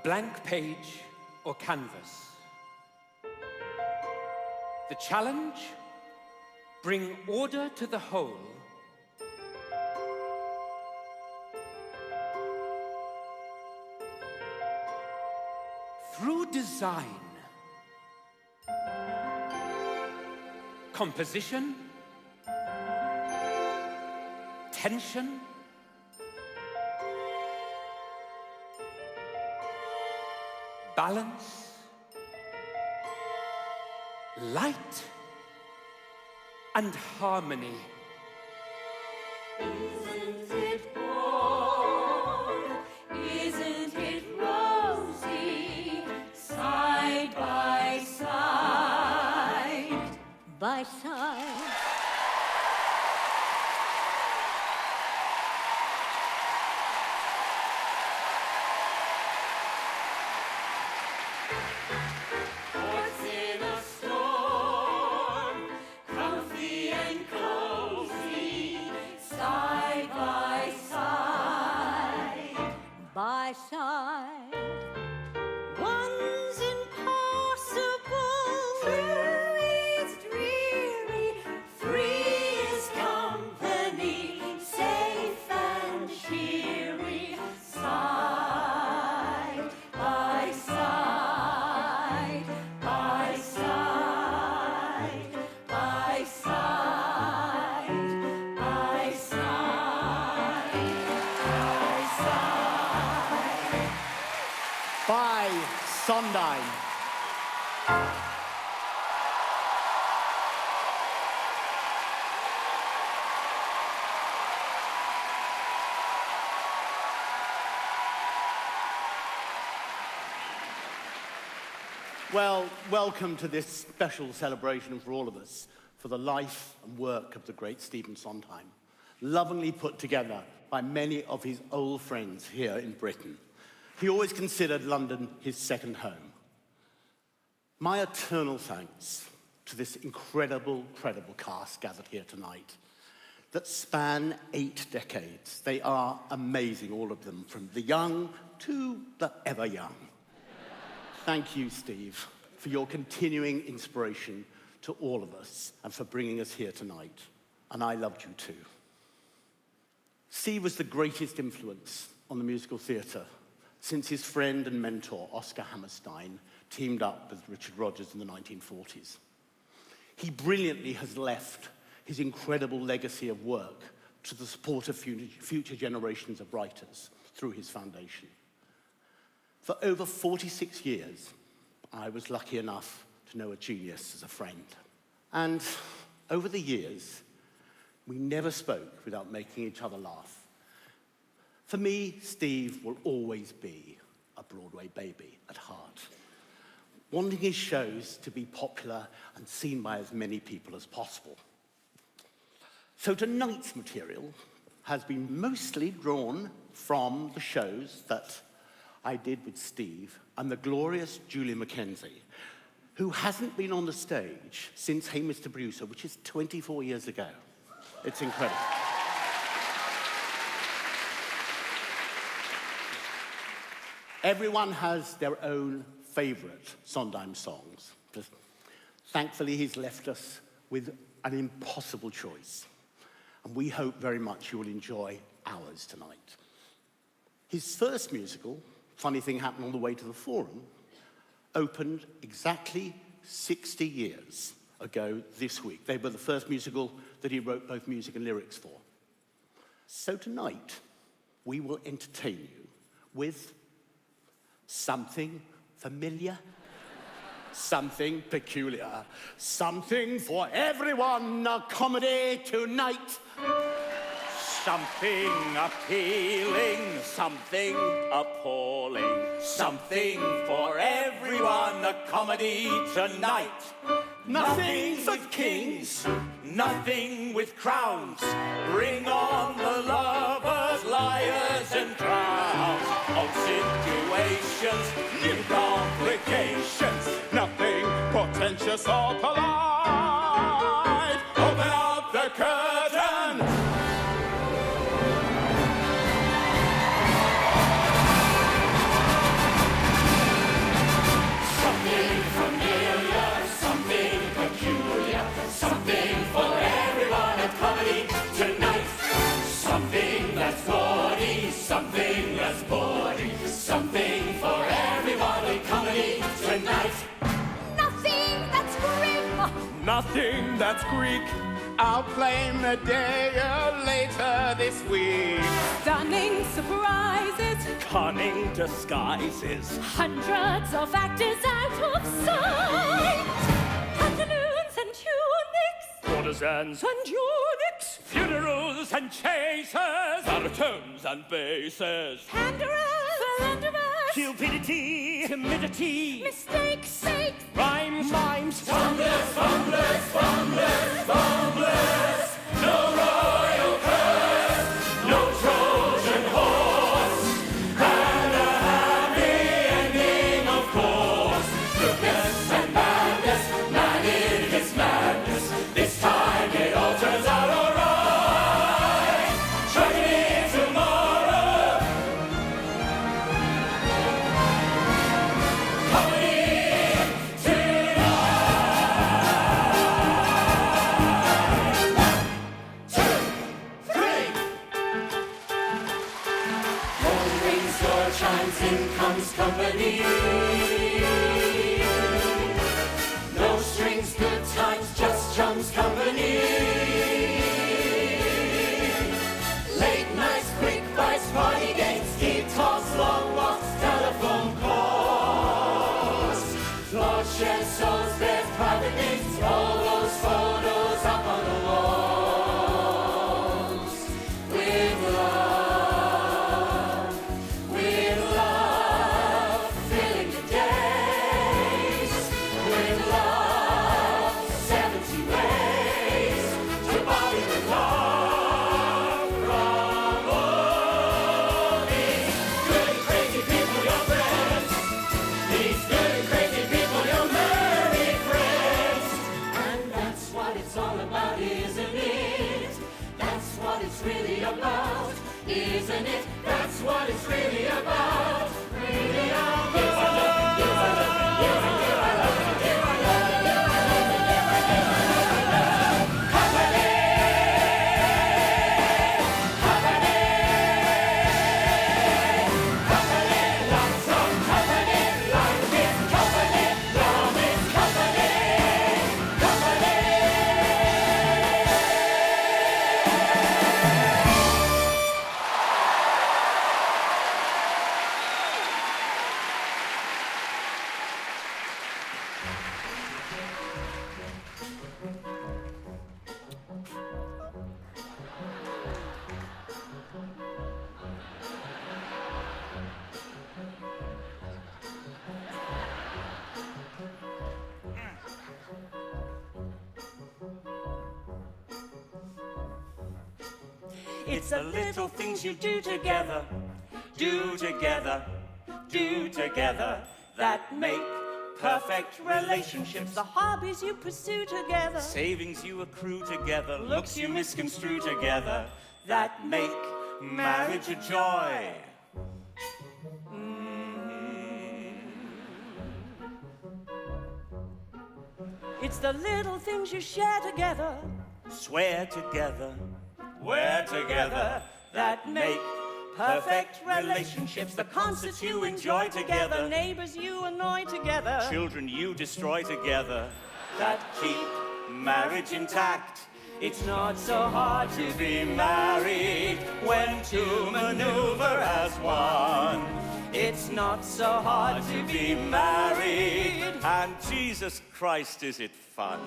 blank page or canvas. The challenge, bring order to the whole. Through design, composition, tension, balance, light, and harmony. Isn't it warm? Isn't it rosy? Side by side. By side. What's in a storm? Comfy and cozy. Side by side. By side. One's impossible. Two is dreary. Three is company. Safe and cheery. Side by side. By side. By side. By side. By side. By Sondheim. Well, welcome to this special celebration for all of us for the life and work of the great Stephen Sondheim, lovingly put together by many of his old friends here in Britain. He always considered London his second home. My eternal thanks to this incredible cast gathered here tonight that span 8 decades. They are amazing, all of them, from the young to the ever young. Thank you, Steve, for your continuing inspiration to all of us and for bringing us here tonight. And I loved you too. Steve was the greatest influence on the musical theatre since his friend and mentor, Oscar Hammerstein, teamed up with Richard Rodgers in the 1940s. He brilliantly has left his incredible legacy of work to the support of future generations of writers through his foundation. For over 46 years, I was lucky enough to know a genius as a friend. And over the years, we never spoke without making each other laugh. For me, Steve will always be a Broadway baby at heart, wanting his shows to be popular and seen by as many people as possible. So tonight's material has been mostly drawn from the shows that I did with Steve and the glorious Julie McKenzie, who hasn't been on the stage since Hey Mr. Producer, which is 24 years ago. It's incredible. Everyone has their own favorite Sondheim songs. Thankfully, he's left us with an impossible choice. And we hope very much you will enjoy ours tonight. His first musical, Funny Thing Happened on the Way to the Forum, opened exactly 60 years ago this week. They were the first musical that he wrote both music and lyrics for. So tonight, we will entertain you with something familiar, something peculiar, something for everyone, a comedy tonight. Something appealing, something appalling, something for everyone, a comedy tonight. Nothing for kings, nothing with crowns. Bring on the lovers, liars and clowns. Old situations, new complications. Nothing portentous or polite. Open up the curtain. God's Greek. I'll claim the day later this week. Stunning surprises, Cunning disguises, hundreds of actors out of sight. Pantaloons and tunics, courtesans and eunuchs, funerals and chasers, baritones and basses, panderers, philanderers, cupidity, timidity, mistakes, sakes, rhymes, mimes, Fumblers, fumblers, fumblers, fumblers. No royal curse, no Trojan horse, and a happy ending, of course. Goodness and madness, man in his madness. This time it all turns out alright. Tragedy tomorrow, comedy chimes, in comes company. No strings, good times, just chums company. Late nights, quick bites, party games, guitars, long walks, telephone calls. Floors, shared souls, there's private names, all those photos up on the walls. With love. Isn't it? That's what it's really about. Really about. You I love, you I love, you I love, you I love, you I love, you I love. Company, company, company, lots of company, life is company, love is company, company. It's the little things you do together, do together, do together, that make perfect relationships. The hobbies you pursue together, Savings you accrue together, looks you misconstrue together, that make marriage a joy. it's the little things you share together, Swear together, wear together, that make perfect relationships. The concerts you enjoy together, neighbors you annoy together, children you destroy together, that keep marriage intact. It's not so hard to be married when two maneuver as one. It's not so hard to be married, and Jesus Christ, is it fun?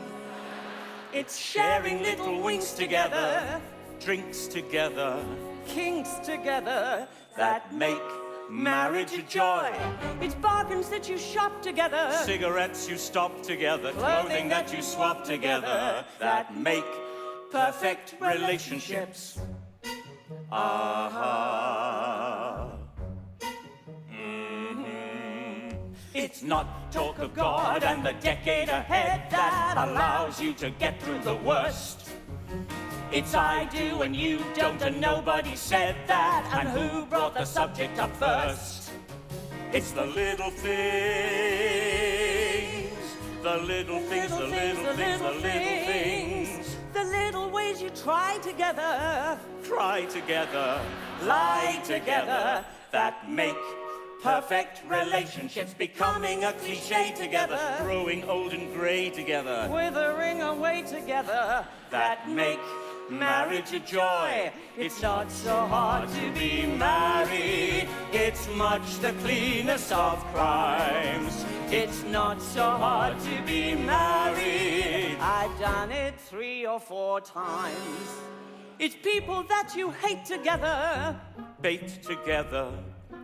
It's sharing little winks together, drinks together, kinks together, that make marriage a joy. it's bargains that you shop together, Cigarettes you stop together, clothing that you swap together, that make perfect relationships. Ah. It's not talk of God and the decade ahead that allows you to get through the worst. It's I do and you don't, and nobody said that, and who brought the subject up first? It's the little things, the little things, the little things, the little things. the little ways you try together, Cry together, lie together, that make perfect relationships, becoming a cliche together, growing old and grey together, withering away together, that make marriage a joy. It's not so hard to be married. It's much the cleanest of crimes. It's not so hard to be married. I've done it 3 or 4 times. It's people that you hate together, Bait together,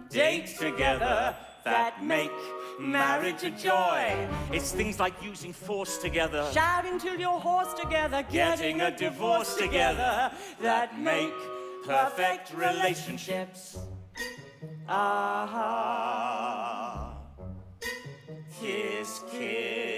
date together, that make marriage a joy. It's things like using force together, shouting till you're hoarse together, getting a divorce together, that make perfect relationships. Ah, kiss, kiss.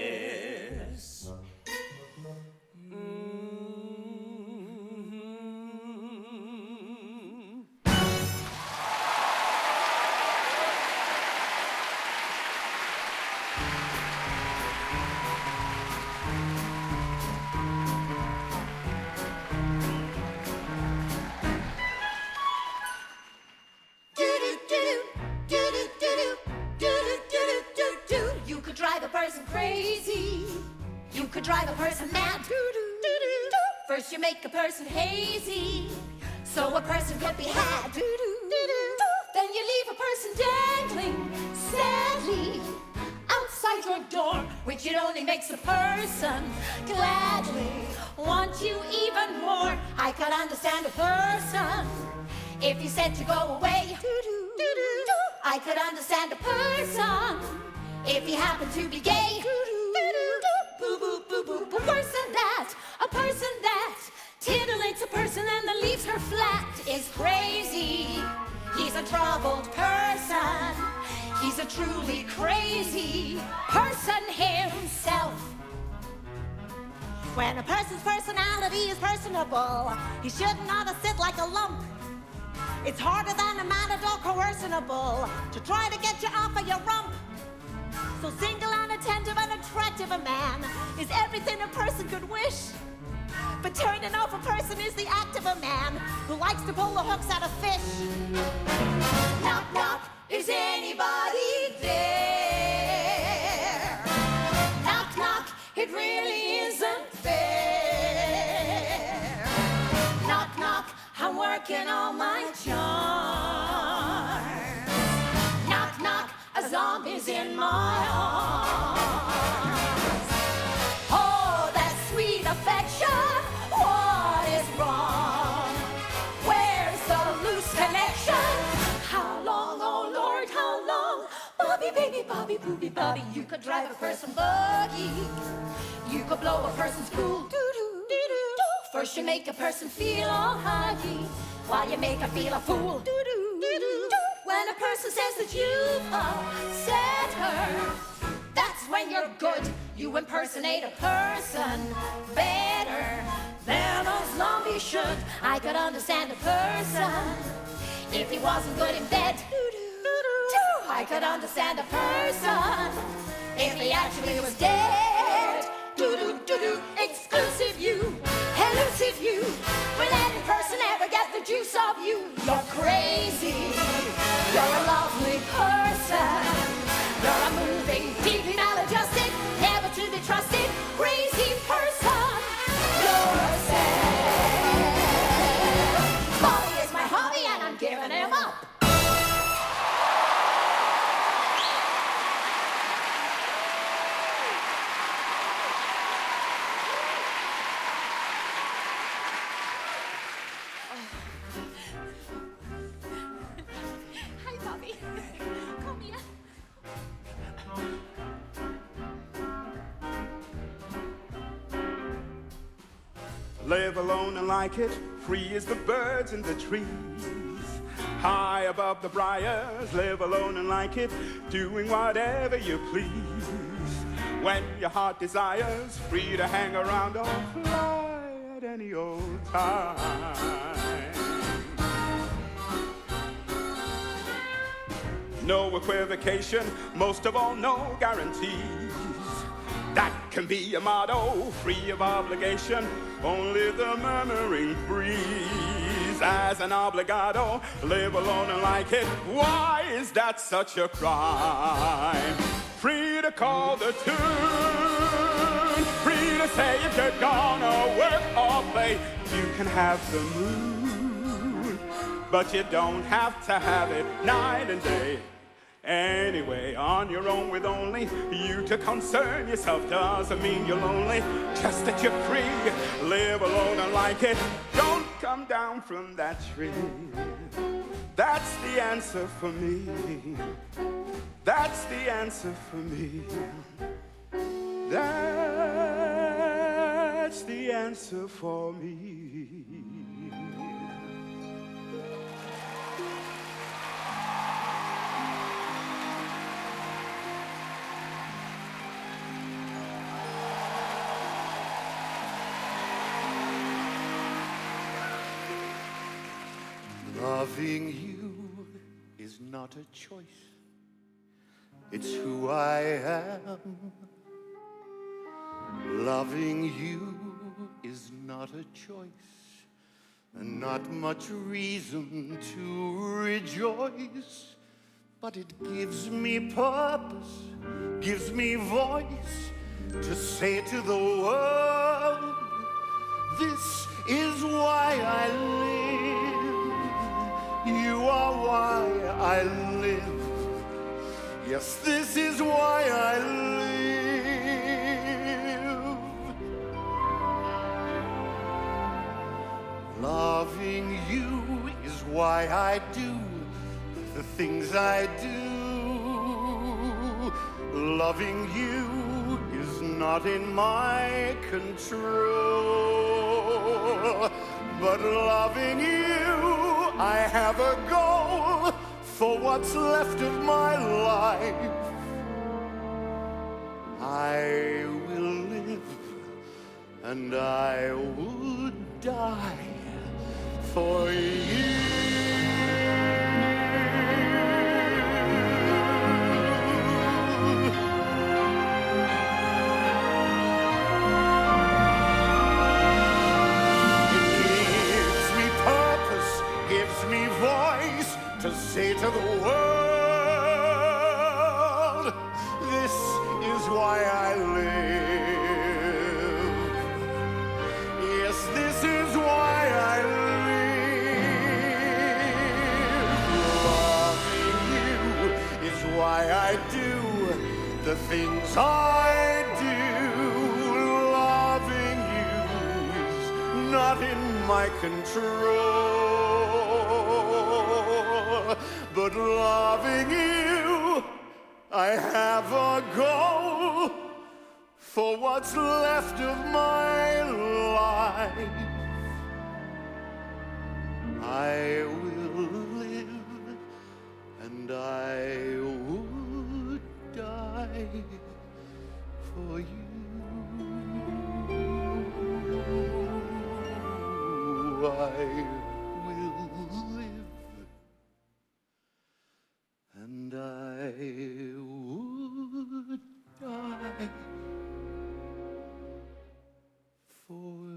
You could drive a person crazy. You could drive a person mad. First you make a person hazy, so a person could be had. Then you leave a person dangling, sadly, outside your door, which it only makes a person gladly want you even more. I could understand a person if he said to go away. I could understand a person if he happened to be gay. Boo boo boo boo boo. Worse than that, a person that titillates a person and then leaves her flat is crazy. He's a troubled person. He's a truly crazy person himself. When a person's personality is personable, he shouldn't ought to sit like a lump. It's harder than a matador coercionable to try to get you off of your rump. So single and attentive and attractive a man is everything a person could wish. But turning off a person is the act of a man who likes to pull the hooks out of fish. Knock, knock, is anybody there? Knock, knock, it really isn't fair. Knock, knock, I'm working on my charm. Knock, knock, a zombie's in my arms. Oh, that sweet affection, what is wrong? Where's the loose connection? How long, oh Lord, how long? Bobby, baby, Bobby, booby, Bobby. You could drive a person buggy. You could blow a person's cool. Doo-doo, doo-doo. First you make a person feel all huggy, while you make her feel a fool. Doo-doo, doo-doo. When a person says that you've upset her, that's when you're good. You impersonate a person better than a zombie should. I could understand a person if he wasn't good in bed. I could understand a person if he actually was dead. Do-do-do-do, exclusive you, elusive you. Will any person ever get the juice of you? You're crazy, you're a lovely person. You're a moving, deeply maladjusted, never to be trusted, crazy person. Yourself. Bobby is my hobby and I'm giving him up. Live alone and like it, free as the birds in the trees. High above the briars, live alone and like it, doing whatever you please. When your heart desires, free to hang around or fly at any old time. No equivocation, most of all, no guarantees. That can be a motto, free of obligation, only the murmuring breeze. as an obligado. Live alone and like it, why is that such a crime? Free to call the tune, free to say if you're gonna work or play. You can have the mood, but you don't have to have it night and day. Anyway, on your own with only you to concern yourself doesn't mean you're lonely, just that you're free. Live alone and like it, don't come down from that tree. That's the answer for me. That's the answer for me. That's the answer for me. Loving you is not a choice, it's who I am. Loving you is not a choice, and not much reason to rejoice, but it gives me purpose, gives me voice to say to the world, this is why I live. You are why I live. Yes, this is why I live. Loving you is why I do the things I do. Loving you is not in my control, but loving you, I have a goal for what's left of my life. I will live and I would die for you. To say to the world, this is why I live. Yes, this is why I live. Loving you is why I do the things I do. Loving you is not in my control, but loving you, I have a goal for what's left of my life. I will live and I would die for you. I and I would die for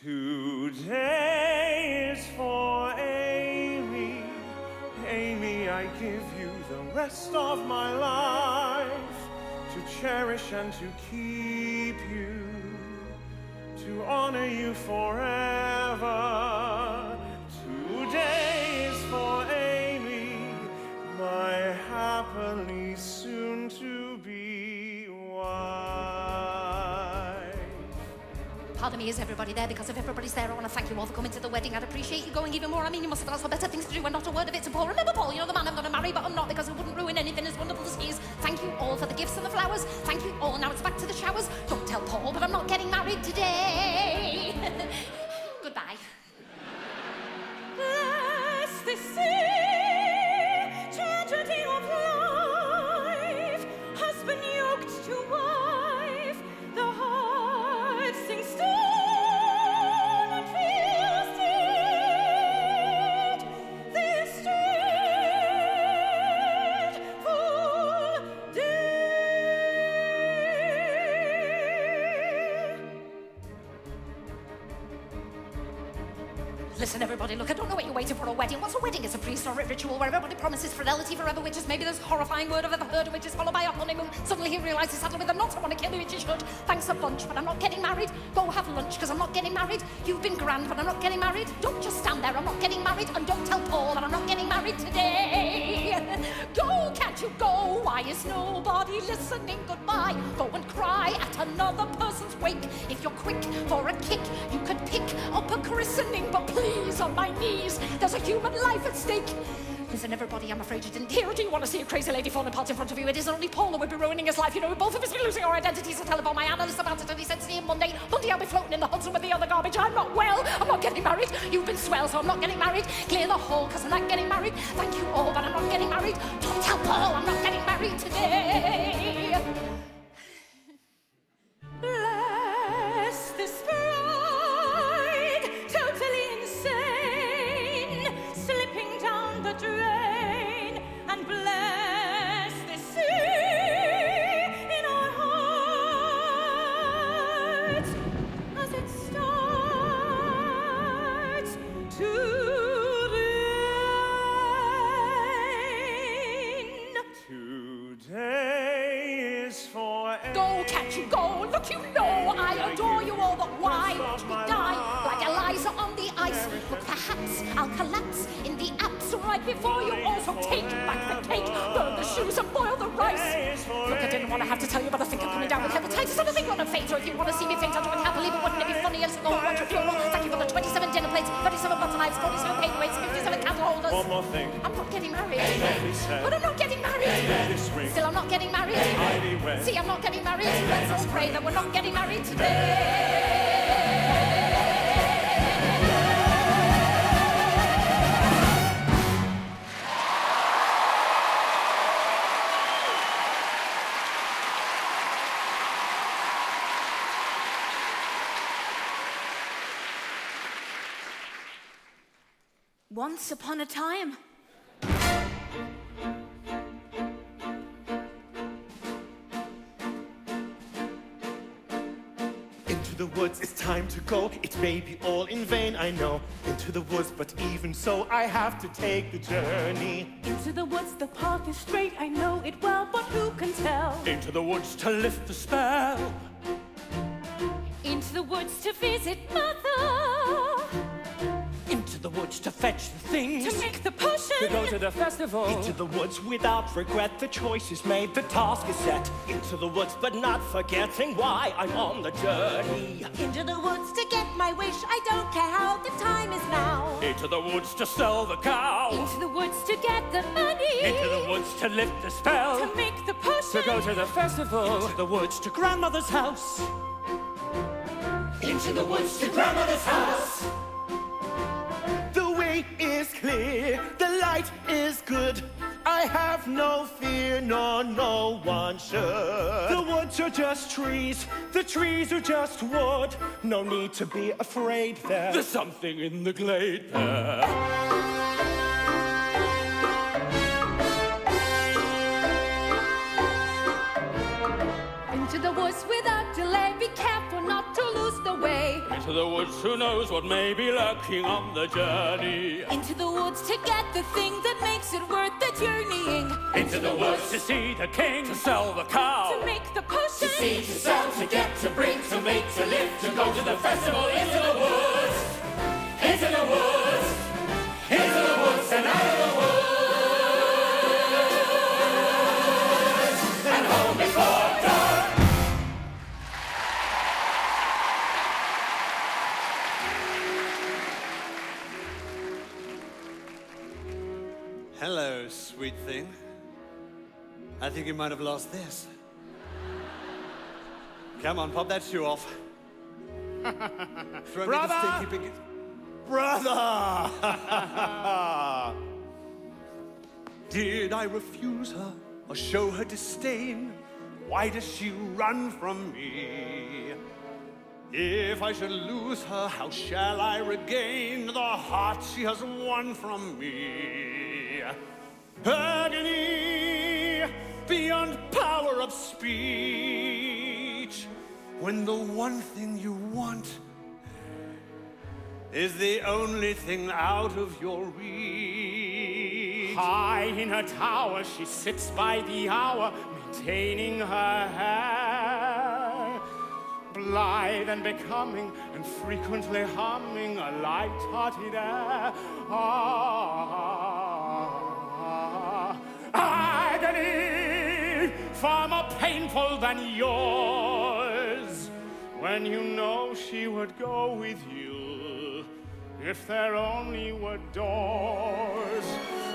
Today is for Amy. Amy, I give you the rest of my life to cherish and to keep you, to honor you forever. Today is for Amy, my part of me is everybody there, because if everybody's there, I want to thank you all for coming to the wedding. I'd appreciate you going even more. I mean, you must have also better things to do and not a word of it to Paul. Remember Paul, you know, the man I'm going to marry, but I'm not, because it wouldn't ruin anything as wonderful as he is. Thank you all for the gifts and the flowers. Thank you all. Now it's back to the showers. Don't tell Paul, but I'm not getting married today. Goodbye. Bless the sea, tragedy of life, husband yoked to wife, the heart sings still and feels dead. This dreadful day. Listen, everybody, look, I don't know what you're waiting for a wedding. What's a wedding? It's a prehistoric ritual where everybody promises fidelity forever, which is maybe the most horrifying word I've ever heard, which is followed by a honeymoon. Suddenly he realises, sadly, with a knot, I want to kill you, which he should. Thanks a bunch, but I'm not getting married. Go have lunch, because I'm not getting married. You've been grand, but I'm not getting married. Don't just stand there, I'm not getting married. And don't tell Paul that I'm not getting married today. Go, can't you go? Why is nobody listening? Goodbye. Go and cry at another person's wake. If you're quick for a kick, you could pick up a christening, but please, on my knees, there's a human life at stake. Listen, everybody, I'm afraid you didn't hear it. Do you want to see a crazy lady falling apart in front of you? It isn't only Paul who would be ruining his life. You know, both of us are losing our identities. I telephoned my analyst about it, and he said to me on Monday, I'll be floating in the Hudson with the other garbage. I'm not well. I'm not getting married. You've been swell, so I'm not getting married. Clear the hall, because I'm not getting married. Thank you all, but I'm not getting married. Don't tell Paul I'm not getting married today. Bless this bride, totally insane, slipping down the drain, and bless the sea in our hearts as it starts to rain. Today is forever. Go, can't you go? Look, you know I adore you all, but why won't we die like Eliza on the ice? Look, perhaps I'll collapse in the apse right before you. Also take back the cake, burn the shoes and boil the rice. Look, I didn't want to have to tell you, but I think I'm coming down with hepatitis. I don't think you're on a fate, or if you want to see me faint, I'll do it happily, but wouldn't it be funny as go watch a funeral? Thank you for the 27 dinner plates, 37 butter knives, 47 paperweights, 57 candle holders. One more thing. I'm not getting married. Amen. But I'm not getting married. This ring. Still, I'm not getting married. Ivy wed. See, I'm not getting married. Let's all pray that we're not getting married today. Once upon a time. Into the woods, it's time to go. It may be all in vain, I know. Into the woods, but even so, I have to take the journey. Into the woods, the path is straight, I know it well, but who can tell? Into the woods to lift the spell. Into the woods to visit Mother. Into the woods to fetch the things. To make the potion. To go to the festival. Into the woods without regret, the choice is made, the task is set. Into the woods, but not forgetting why I'm on the journey. Into the woods to get my wish. I don't care how the time is now. Into the woods to sell the cow. Into the woods to get the money. Into the woods to lift the spell. To make the potion. To go to the festival. Into the woods to grandmother's house. Into the woods to grandmother's house. The way is clear, the light is good. I have no fear, nor no one should. The woods are just trees, the trees are just wood. No need to be afraid there. There's something in the glade there. Into the woods without delay. Be careful not to lose the way. Into the woods, who knows what may be lurking on the journey. Into the woods to get the thing that makes it worth the journeying. Into the woods to see the king, to sell the cow. To make the potion. To see, to sell, to get, to bring, to make, to live, to go to the festival. Into the woods. Into the woods. Into the woods and out of the woods. And home before dark. Hello, sweet thing. I think you might have lost this. Come on, pop that shoe off. Throw me the stinky big... Brother! Did I refuse her or show her disdain? Why does she run from me? If I should lose her, how shall I regain the heart she has won from me? Agony beyond power of speech, when the one thing you want is the only thing out of your reach. High in her tower, she sits by the hour, maintaining her hair, blithe and becoming, and frequently humming a light-hearted air. Agony far more painful than yours, when you know she would go with you if there only were doors.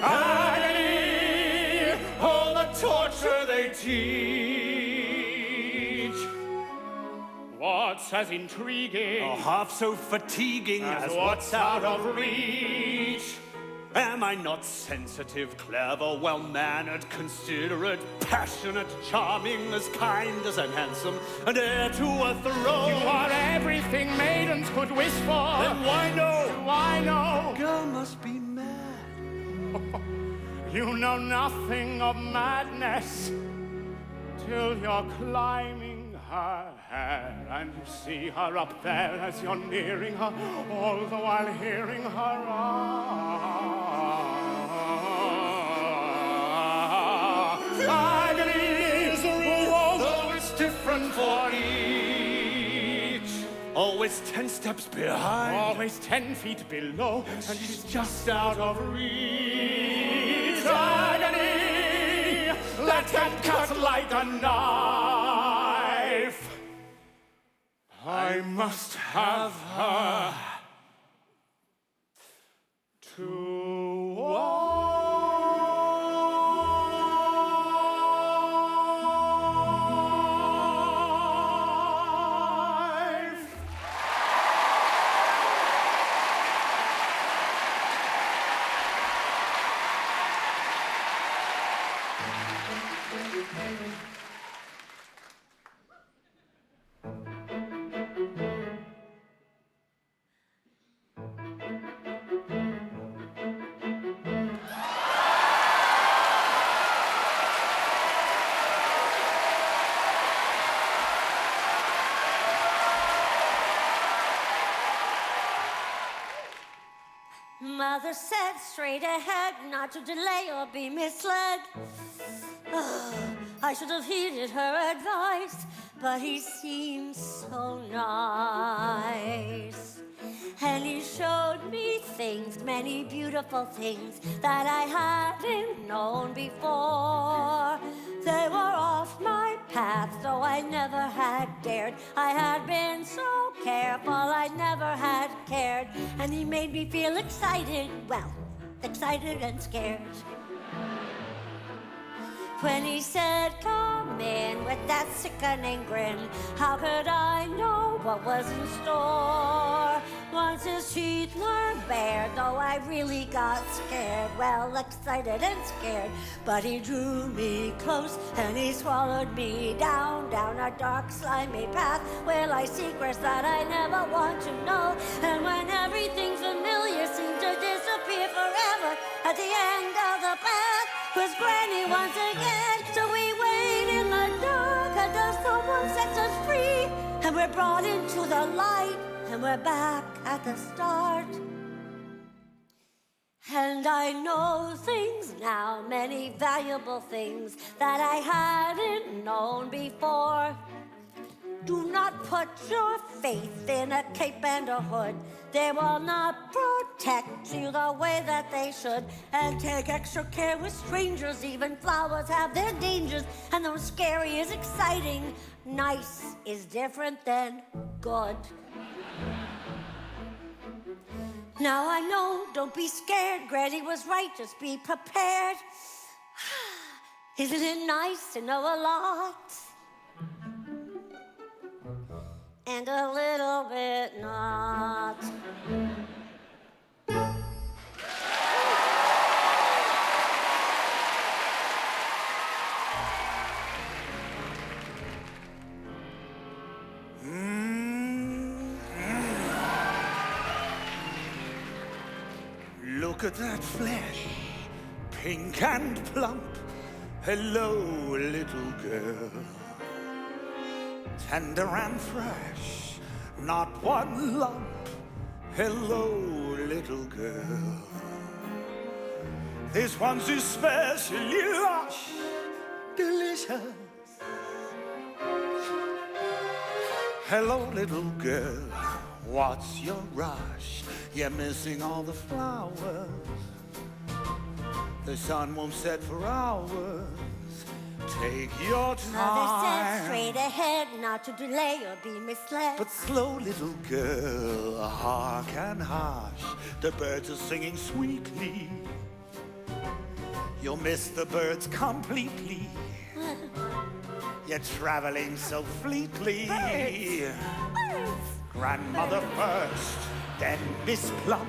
Agony, all the torture they teach. What's as intriguing, or half so fatiguing as what's out of reach? Am I not sensitive, clever, well-mannered, considerate, passionate, charming, as kind as I'm handsome, and heir to a throne? You are everything maidens could wish for. Then why no? Why no? Girl must be mad. You know nothing of madness till you're climbing her hair, and you see her up there as you're nearing her, all the while hearing her agony is a rule, though it's different for each. Always 10 steps behind, always 10 feet below, and she's just out of reach. Agony, let that cut like a knife. I must have her to wife. Mother said straight ahead, not to delay or be misled. I should have heeded her advice, but he seemed so nice. And he showed me things, many beautiful things that I hadn't known before. They were off my path, though I never had dared. I had been so careful, I never had cared. And he made me feel excited, well, excited and scared. When he said, come in, with that sickening grin, how could I know what was in store? Once his teeth were bare, though I really got scared, well, excited and scared. But he drew me close, and he swallowed me down a dark, slimy path where lie secrets that I never want to know. And when everything familiar seemed to disappear forever, at the end of the path was Granny once again. So we wait in the dark until someone sets us free, and we're brought into the light, and we're back at the start. And I know things now, many valuable things that I hadn't known before. Do not put your faith in a cape and a hood. They will not protect you the way that they should. And take extra care with strangers. Even flowers have their dangers. And though scary is exciting, nice is different than good. Now I know, don't be scared. Granny was right, just be prepared. Isn't it nice to know a lot? And a little bit not. Look at that flesh, pink and plump. Hello, little girl. Tender and fresh, not one lump. Hello, little girl. This one's especially lush, delicious. Hello, little girl. What's your rush? You're missing all the flowers. The sun won't set for hours. Take your time. Mother said straight ahead, not to delay or be misled. But slow, little girl, hark and hush. The birds are singing sweetly. You'll miss the birds completely. You're traveling so fleetly. Birds. Grandmother first, then Miss Plump.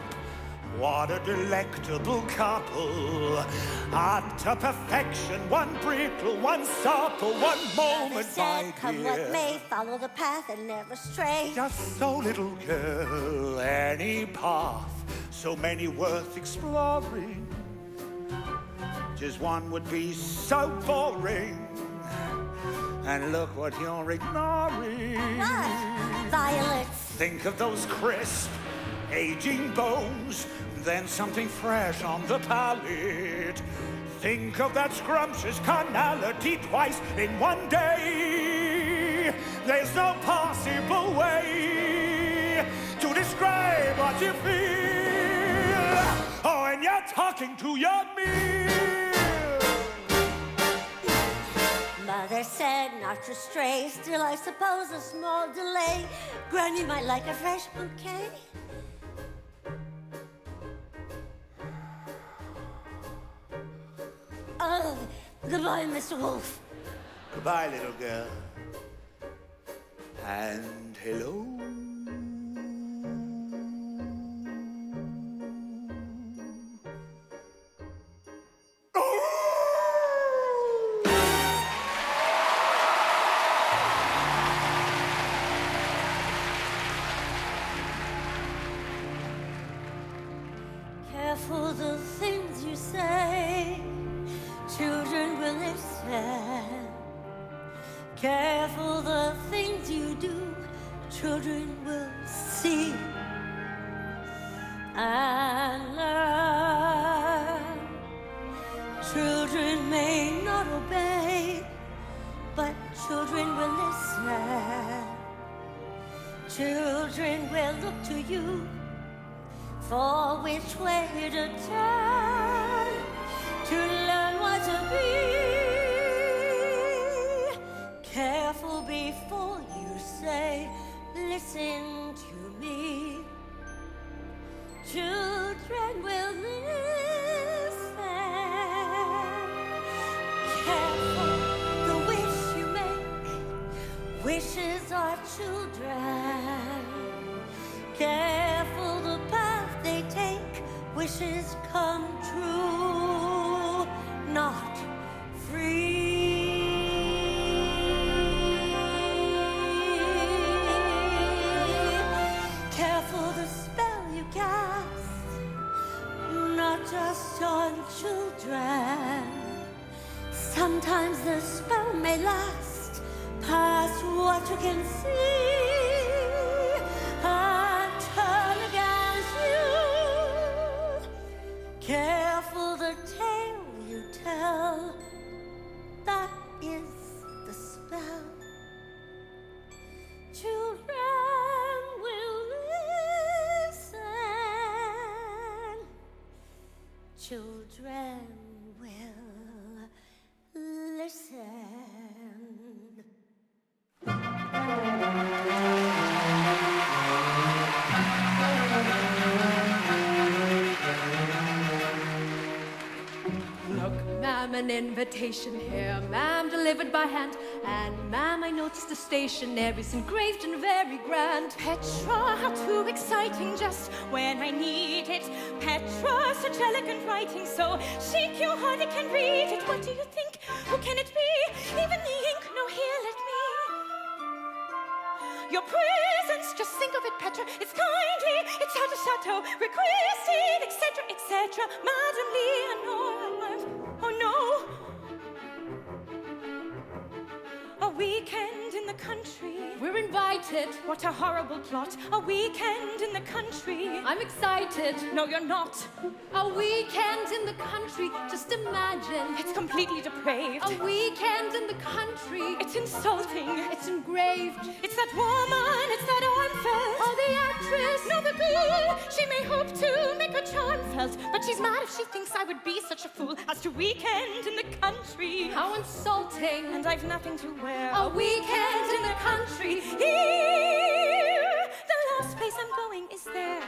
What a delectable couple. Unto perfection, one brittle, one supple, one moment, said, my come dear. what may, follow the path and never stray. Just so, little girl, any path, so many worth exploring. Just one would be so boring. And look what you're ignoring. What? Violets. Think of those crisp, aging bones, then something fresh on the palate. Think of that scrumptious carnality twice in one day. There's no possible way to describe what you feel. Oh, and you're talking to your meal. Mother said not to stray. Still, I suppose a small delay. Granny might like a fresh bouquet. Oh, goodbye, Mr. Wolf. Goodbye, little girl. And hello. Careful the things you say. Children will listen. Careful the things you do. Children will see and learn. Children may not obey, but children will listen. Children will look to you for which way to turn, to learn what to be. Careful before you say, listen to me. Children will listen. Careful the wish you make. Wishes are children. Careful the path they take. Wishes come true, not free. Careful the spell you cast, not just on children. Sometimes the spell may last past what you can see and turn against you. Careful the tale you tell, that is the spell. Children will listen. Children will listen. Look, ma'am, an invitation here, ma'am, delivered by hand. And ma'am, I noticed the stationery's engraved and very grand. Petra, how too exciting, just when I need it. Petra, such elegant writing, so chic you hardly can read it. What do you think? Who can it be? Even the ink, no, here, let me. Your presence, just think of it, Petra. It's kindly, it's at a chateau, requested, etc., etc. Madam Leonore, oh no. A weekend in the country. We're invited. What a horrible plot. A weekend in the country. I'm excited. No, you're not. A weekend in the country, just imagine. It's completely depraved. A weekend in the country. It's insulting. It's engraved. It's that woman, it's that Armfelt. Oh, the actress. No, the girl. She may hope to make her charm felt, but she's mad if she thinks I would be such a fool as to weekend in the country. How insulting. And I've nothing to wear. A weekend in the country. Here, the last place I'm going is there.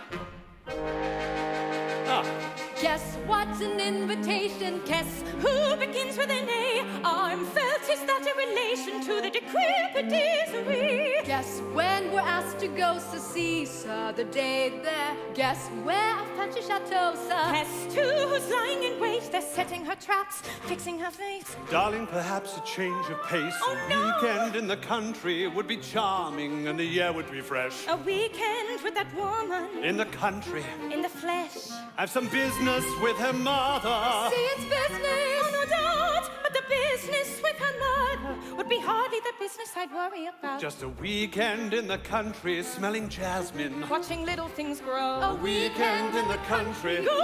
Guess what's an invitation? Guess who begins with an A? Armfelt, is that a relation to the decrepit Desiree? Guess when we're asked to go to see, sir, the day there. Guess where a fancy chateau, sir. Guess too who's lying in wait. They're setting her traps, fixing her face. Darling, perhaps a change of pace. Oh, A no! weekend in the country would be charming and the air would be fresh. A weekend with that woman. In the country. In the flesh. I've some business with her mother. See, it's business. Oh, no doubt. But the business with her mother would be hardly the business I'd worry about. Just a weekend in the country, smelling jasmine. Watching little things grow. A Weekend in the country. Go!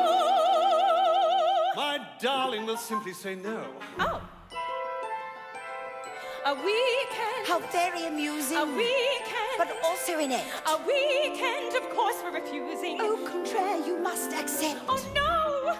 My darling will simply say no. Oh. A weekend. How very amusing. A weekend. But also inept. A weekend, of course we're refusing. Au contraire, you must accept. Oh, no!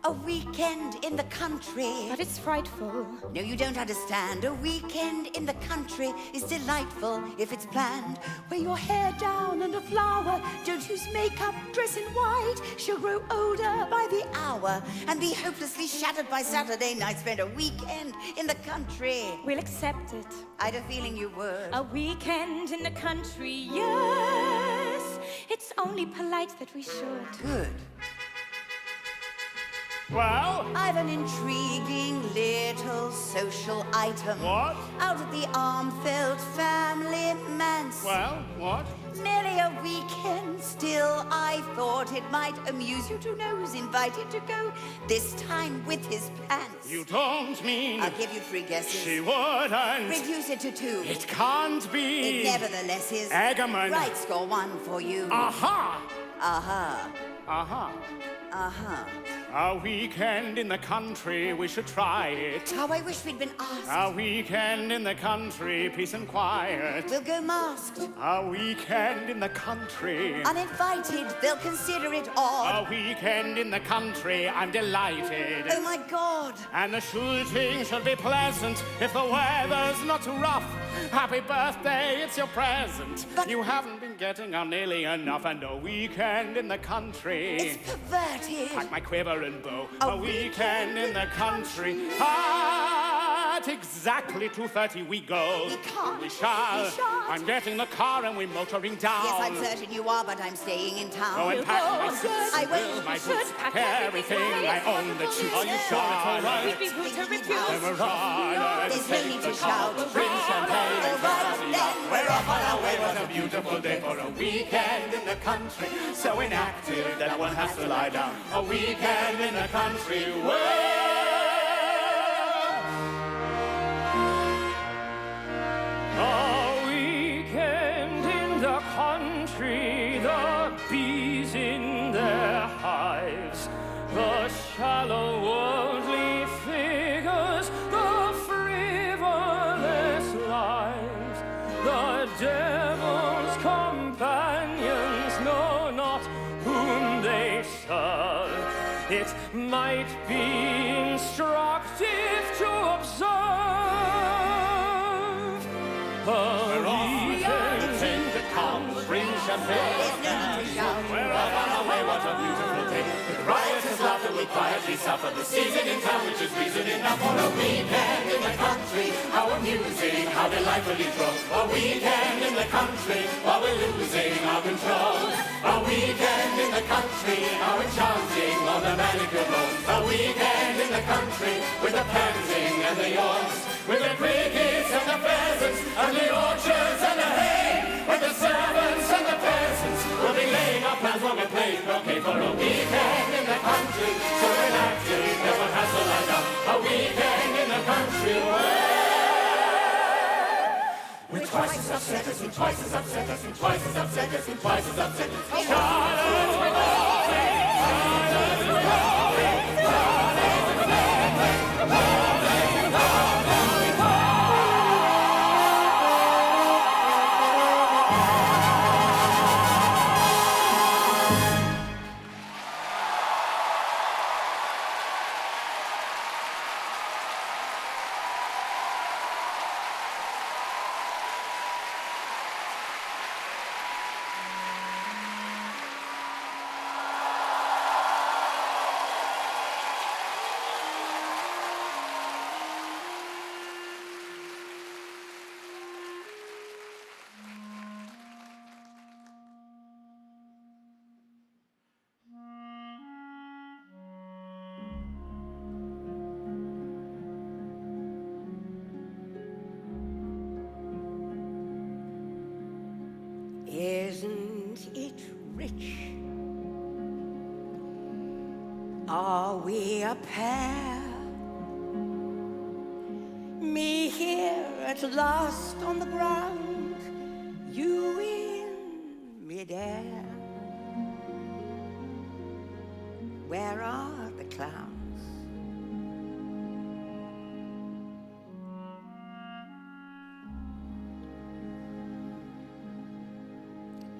A weekend in the country. But it's frightful. No, you don't understand. A weekend in the country is delightful if it's planned. Wear your hair down and a flower. Don't use makeup, dress in white. She'll grow older by the hour and be hopelessly shattered by Saturday night. Spend a weekend in the country. We'll accept it. I'd a feeling you would. A weekend in the country, yes. It's only polite that we should. Good. Well? I've an intriguing little social item. What? Out of the Armfelt family manse. Well, what? Merely a weekend, still I thought it might amuse you to know who's invited to go, this time with his pants. You don't mean... I'll give you 3 guesses. She wouldn't. Reduce it to 2. It can't be. It nevertheless is. Egerman. Right, score 1 for you. Aha! Aha. Aha. Uh-huh. A weekend in the country, we should try it. How I wish we'd been asked. A weekend in the country, peace and quiet. We'll go masked. A weekend in the country. Uninvited, they'll consider it odd. A weekend in the country, I'm delighted. Oh my God. And the shooting shall be pleasant if the weather's not too rough. Happy birthday, it's your present. But you haven't been getting on nearly enough. And a weekend in the country. It's perverted. Pack my quiver and bow. A weekend in the country. At exactly 2:30 we go. We can't. We shall. We shan't. I'm getting the car and we're motoring down. Yes, I'm certain you are, but I'm staying in town. Go and pack my good. suits, I will. my Should boots, pack everything I own that you. Are you sure it's all right? We'd be rude to refuse. There's no need to shout. Drink champagne and All right, then. we're off on our way. What a beautiful day for a weekend in the country. So inactive that one has to lie down. A weekend in the country. A weekend in the country, the bees in their hives, the shallow worldly figures, the frivolous lives, the devil's companions know not whom they serve. It might be instructive to observe. We're off weekend in the town, bring champagne. There's no need to shout. We're off on our way, what a beautiful day. The rioters laugh, the we quietly suffer the season in town, which is reason enough for a weekend in the country. How amusing, how delightfully droll. A weekend in the country while we're losing our control. A weekend in the country, how enchanting on the manicure road. A weekend in the country with the panting and the yawns, with the crickets and the pheasants and the orchards and the hay, with the servants and the peasants. We'll be laying our plans while we're playing croquet for a weekend in the country, so relaxing, never hassle like that. A weekend in the country, with twice as upset us, and twice as upset us, and twice as upset us, and twice as upset us. Charlotte, we're going, Charlotte, we're going, Charlotte, we're going. Isn't it rich? Are we a pair? Me here at last on the ground, you in midair. Where are the clowns?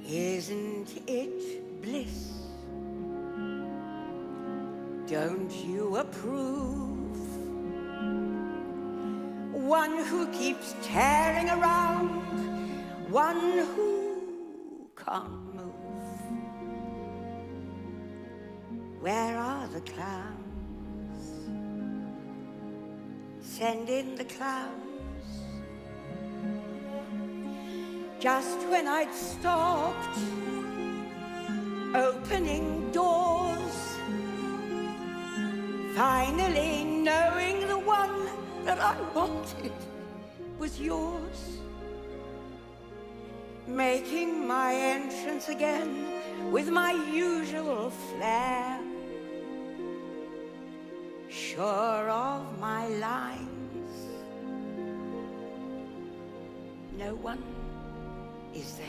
Isn't it bliss? Don't you approve? One who keeps tearing around, one who can't move. Where are the clowns? Send in the clowns. Just when I'd stopped opening doors, finally knowing the one that I wanted was yours, making my entrance again with my usual flair, sure of my lines. No one is there.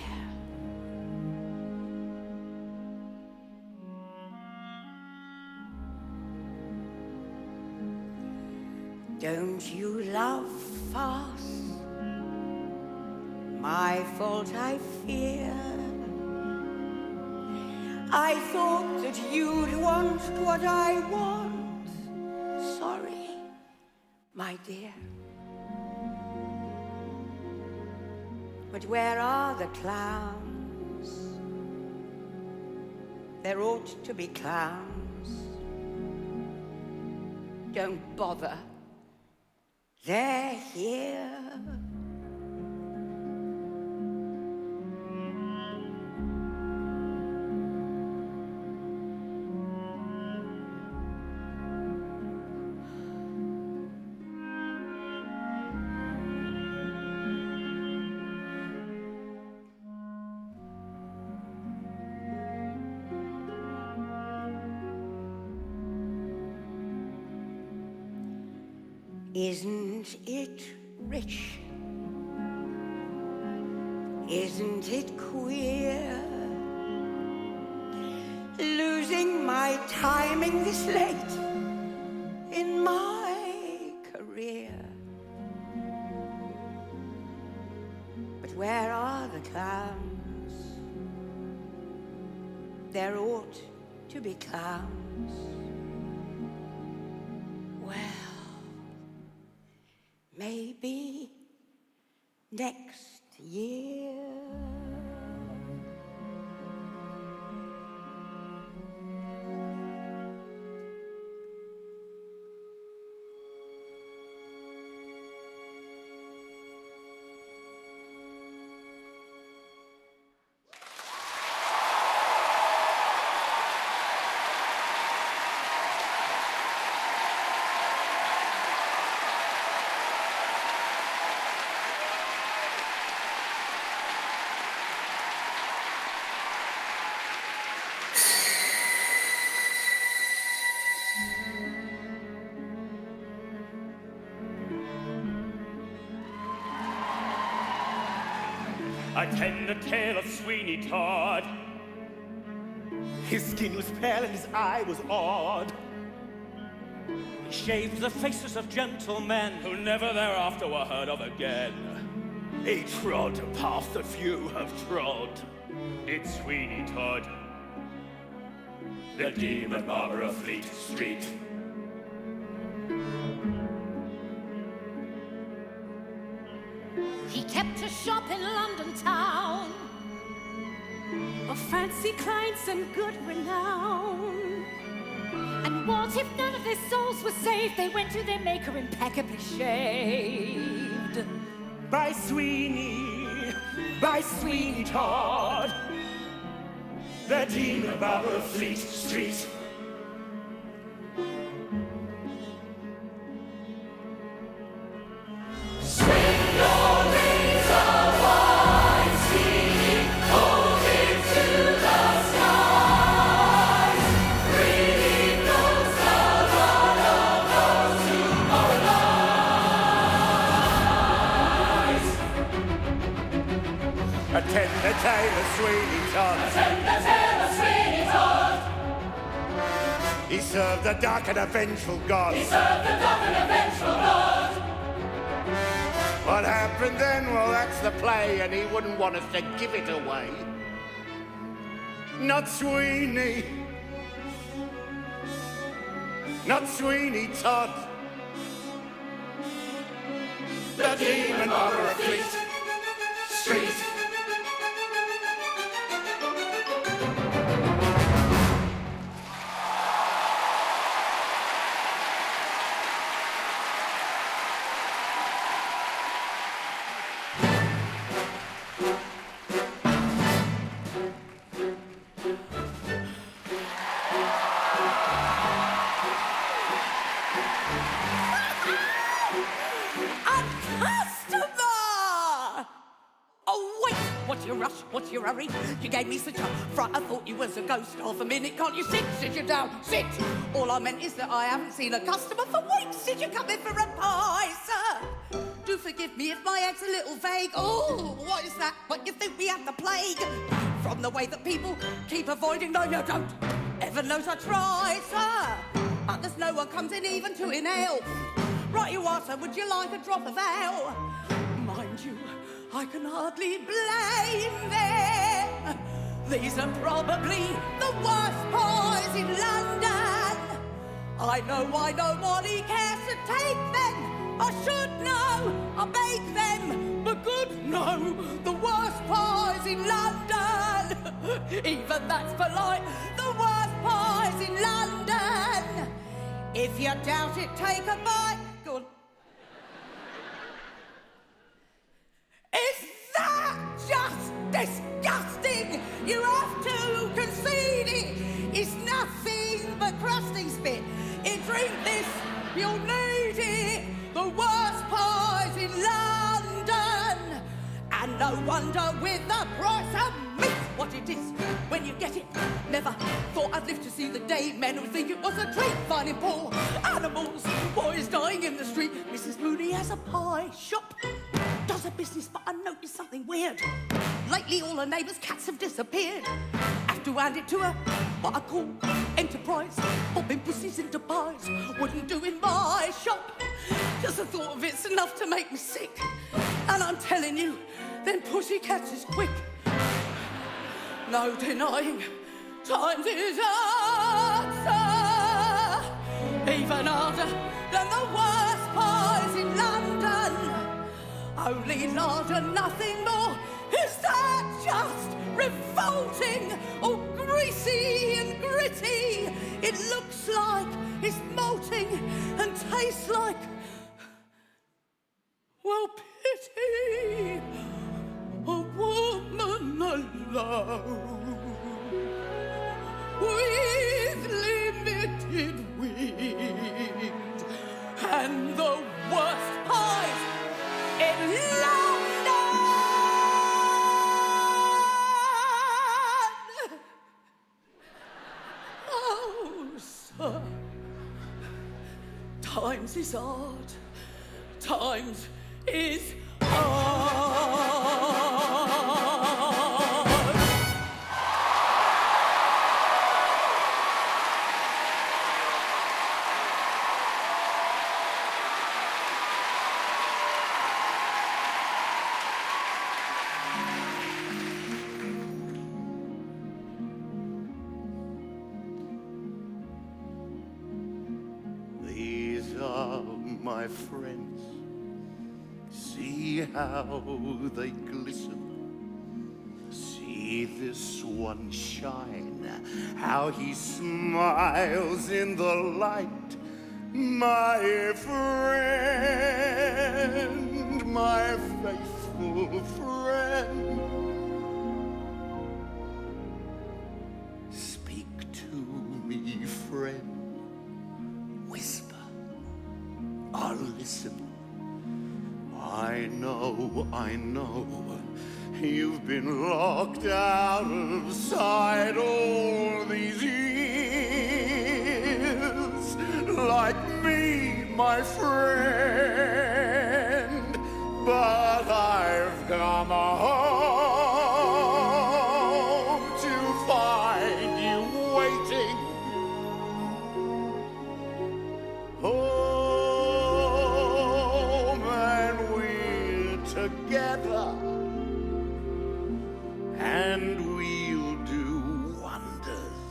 Don't you love farce? My fault, I fear. I thought that you'd want what I want. Sorry, my dear. But where are the clowns? There ought to be clowns. Don't bother. They're here. Isn't it rich? Isn't it queer? Losing my timing this late in my career. But where are the clowns? There ought to be clowns. Maybe next year. a tender tale of Sweeney Todd. His skin was pale and his eye was odd. He shaved the faces of gentlemen who never thereafter were heard of again. He trod a path that few have trod. It's Sweeney Todd, the demon barber of Fleet Street. He kept a shop in London town, Of fancy clients and good renown. and what if none of their souls were saved? They went to their maker impeccably shaved. By Sweeney Todd, the demon barber of Fleet Street. Attend the tale of Sweeney Todd. Attend the tale of Sweeney Todd. He served the dark and avengeful God. He served the dark and avengeful God. What happened then? Well, that's the play, and he wouldn't want us to give it away. Not Sweeney. Not Sweeney Todd. The demon barber of Fleet Street. What's your hurry? You gave me such a fright, I thought you was a ghost. Half a minute, can't you sit? Sit you down, sit! All I meant is that I haven't seen a customer for weeks. Did you come in for a pie, sir? Do forgive me if my head's a little vague. Oh, what is that? What, you think we have the plague? From the way that people keep avoiding, no, you don't. Heaven knows I try, sir. But there's no one comes in even to inhale. Right you are, sir, would you like a drop of ale? Mind you, I can hardly blame them. These are probably the worst pies in London. I know why nobody cares to take them. I should know, I bake them. But good, no, the worst pies in London. Even that's polite, the worst pies in London. If you doubt it, take a bite. Go on. Is that just disgusting? You have to concede it. It's nothing but crusting spit. Drink this, you'll need it. The worst pies in London. And no wonder with the price of meat. What it is when you get it. Never thought I'd live to see the day. Men would think it was a treat. Finding poor animals, boys dying in the street. Mrs. Mooney has a pie shop. Does a business, but I noticed something weird. Lately, all her neighbours' cats have disappeared. Have to hand it to her, what I call enterprise. Bobbing pussies into pies wouldn't do in my shop. Just the thought of it's enough to make me sick. And I'm telling you, them pussycats is quick. No denying, times is hard, sir. Even harder than the worst pies in London. Only larger, nothing more. Is that just revolting? Oh, greasy and gritty. It looks like it's molting and tastes like, well, pity. A woman alone with limited wings and the worst pies in London. Oh, sir, times is hard. Times is hard. my friends. See how they glisten. See this one shine, how he smiles in the light. My friend, my faithful friend. Speak to me, friend. Whisper, I'll listen. I know, you've been locked out of sight all these years, like me, my friend, but I've come home to find you waiting. Together, and we'll do wonders,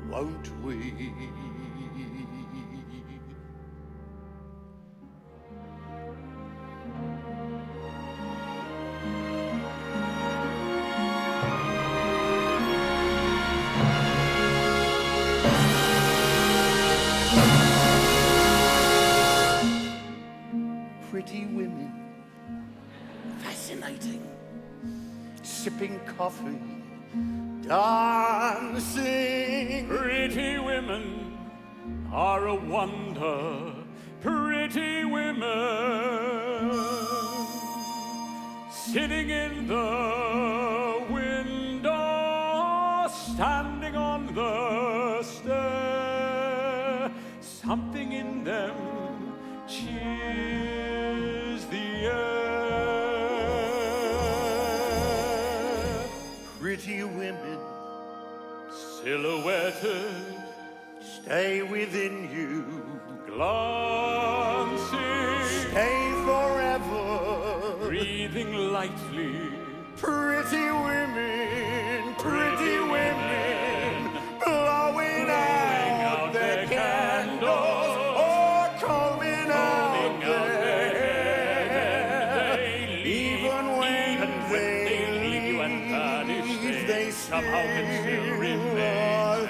won't we? Pretty women, fascinating, sipping coffee, dancing. Pretty women are a wonder. Pretty women sitting in the window, standing on the stair. Something in them cheers the air. Pretty women, silhouetted, stay within you, glancing, stay forever, breathing lightly. Pretty women, blowing out their candles. Somehow can still remain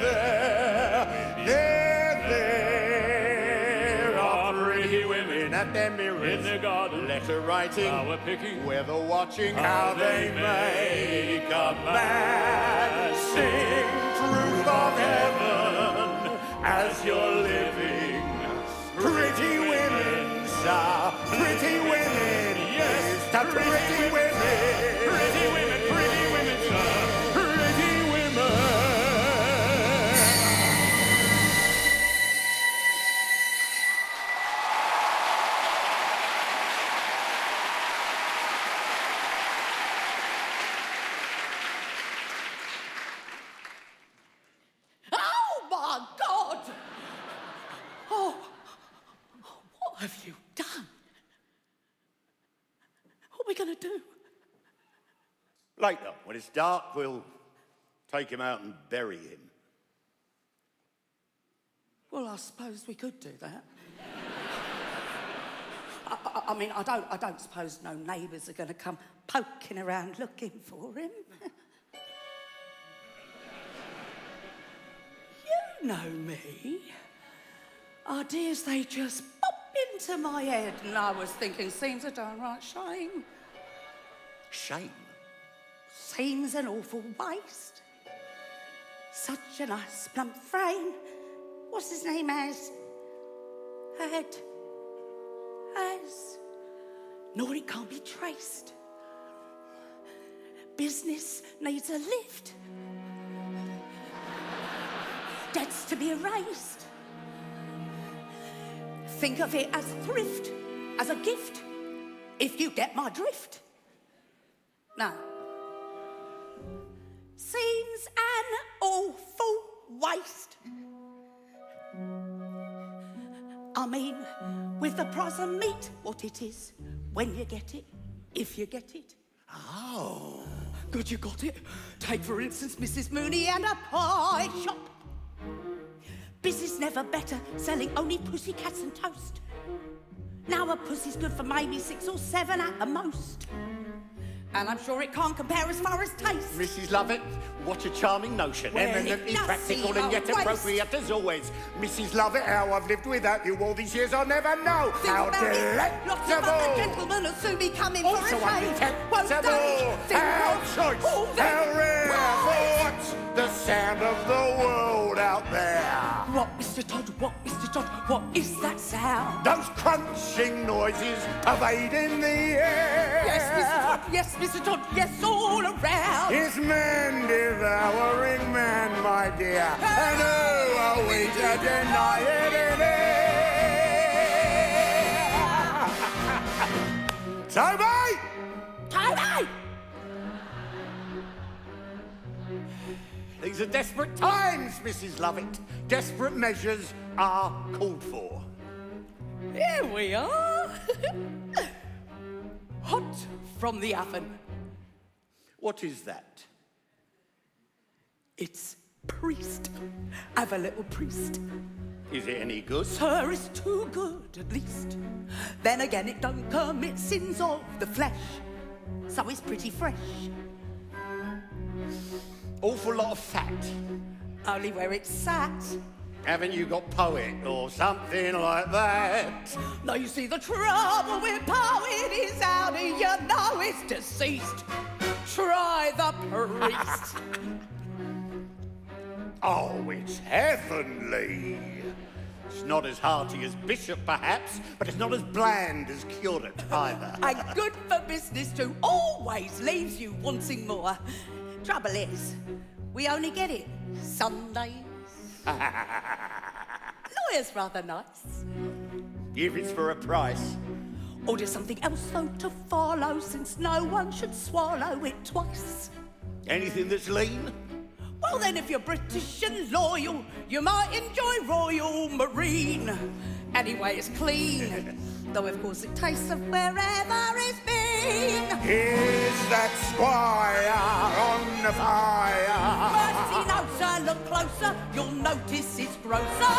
there are pretty women at their mirrors, in their garden, letter writing, flower picking, weather watching, how they make a man sing truth of heaven as you're living. Pretty women, sir, pretty women, yes, to pretty women, pretty women, sir. What have you done? What are we going to do? Later, when it's dark, we'll take him out and bury him. Well, I suppose we could do that. I mean, I don't suppose no neighbours are going to come poking around looking for him. You know me. Ideas, they just pop into my head, and I was thinking, seems a downright shame. Shame? Seems an awful waste. Such a nice plump frame. What's his name as? Nor it can't be traced. Business needs a lift. Debts to be erased. Think of it as thrift, as a gift, if you get my drift. No. Seems an awful waste. I mean, with the price of meat, what it is, when you get it, if you get it. Oh. Good, you got it. Take, for instance, Mrs. Mooney and a pie shop. Business never better, selling only pussycats and toast. Now a pussy's good for maybe 6 or 7 at the most. And I'm sure it can't compare as far as taste. Mrs. Lovett, what a charming notion. Well, Eminently it does practical seem and yet a waste. appropriate as always. Mrs. Lovett, how I've lived without you all these years, I'll never know. Think How about it. Lots of other delectable. gentlemen will soon be coming Also for a change. Won't undetectable. they? Think How of choice. all them How rare. boys. What's the sound of the world out there? What, Mr. Todd? What, Mr. Todd? What is that sound? Those crunching noises pervading the air. Yes, Mr. Todd. Yes, Mr. Todd. Yes, all around. Is man devouring man, my dear? And who are we to deny it in here? Toby! Toby! These are desperate times, Mrs. Lovett. Desperate measures are called for. Here we are. Hot from the oven. What is that? It's priest. Have a little priest. Is it any good? Sir, it's too good, at least. Then again, it don't commit sins of the flesh. So it's pretty fresh. Awful lot of fat. Only where it's sat. Haven't you got poet or something like that? Now you see the trouble with poet is how do you know it's deceased? Try the priest. Oh, it's heavenly. It's not as hearty as bishop, perhaps, but it's not as bland as curate either. And good for business too. Always leaves you wanting more. Trouble is, we only get it Sundays. Lawyer's rather nice. If it's for a price. Order something else though to follow, since no one should swallow it twice. Anything that's lean? Well then, if you're British and loyal, you might enjoy Royal Marine. Anyway, it's clean, though of course it tastes of wherever it's been. Is that squire on the fire? Mercy, no sir, look closer, you'll notice it's grosser.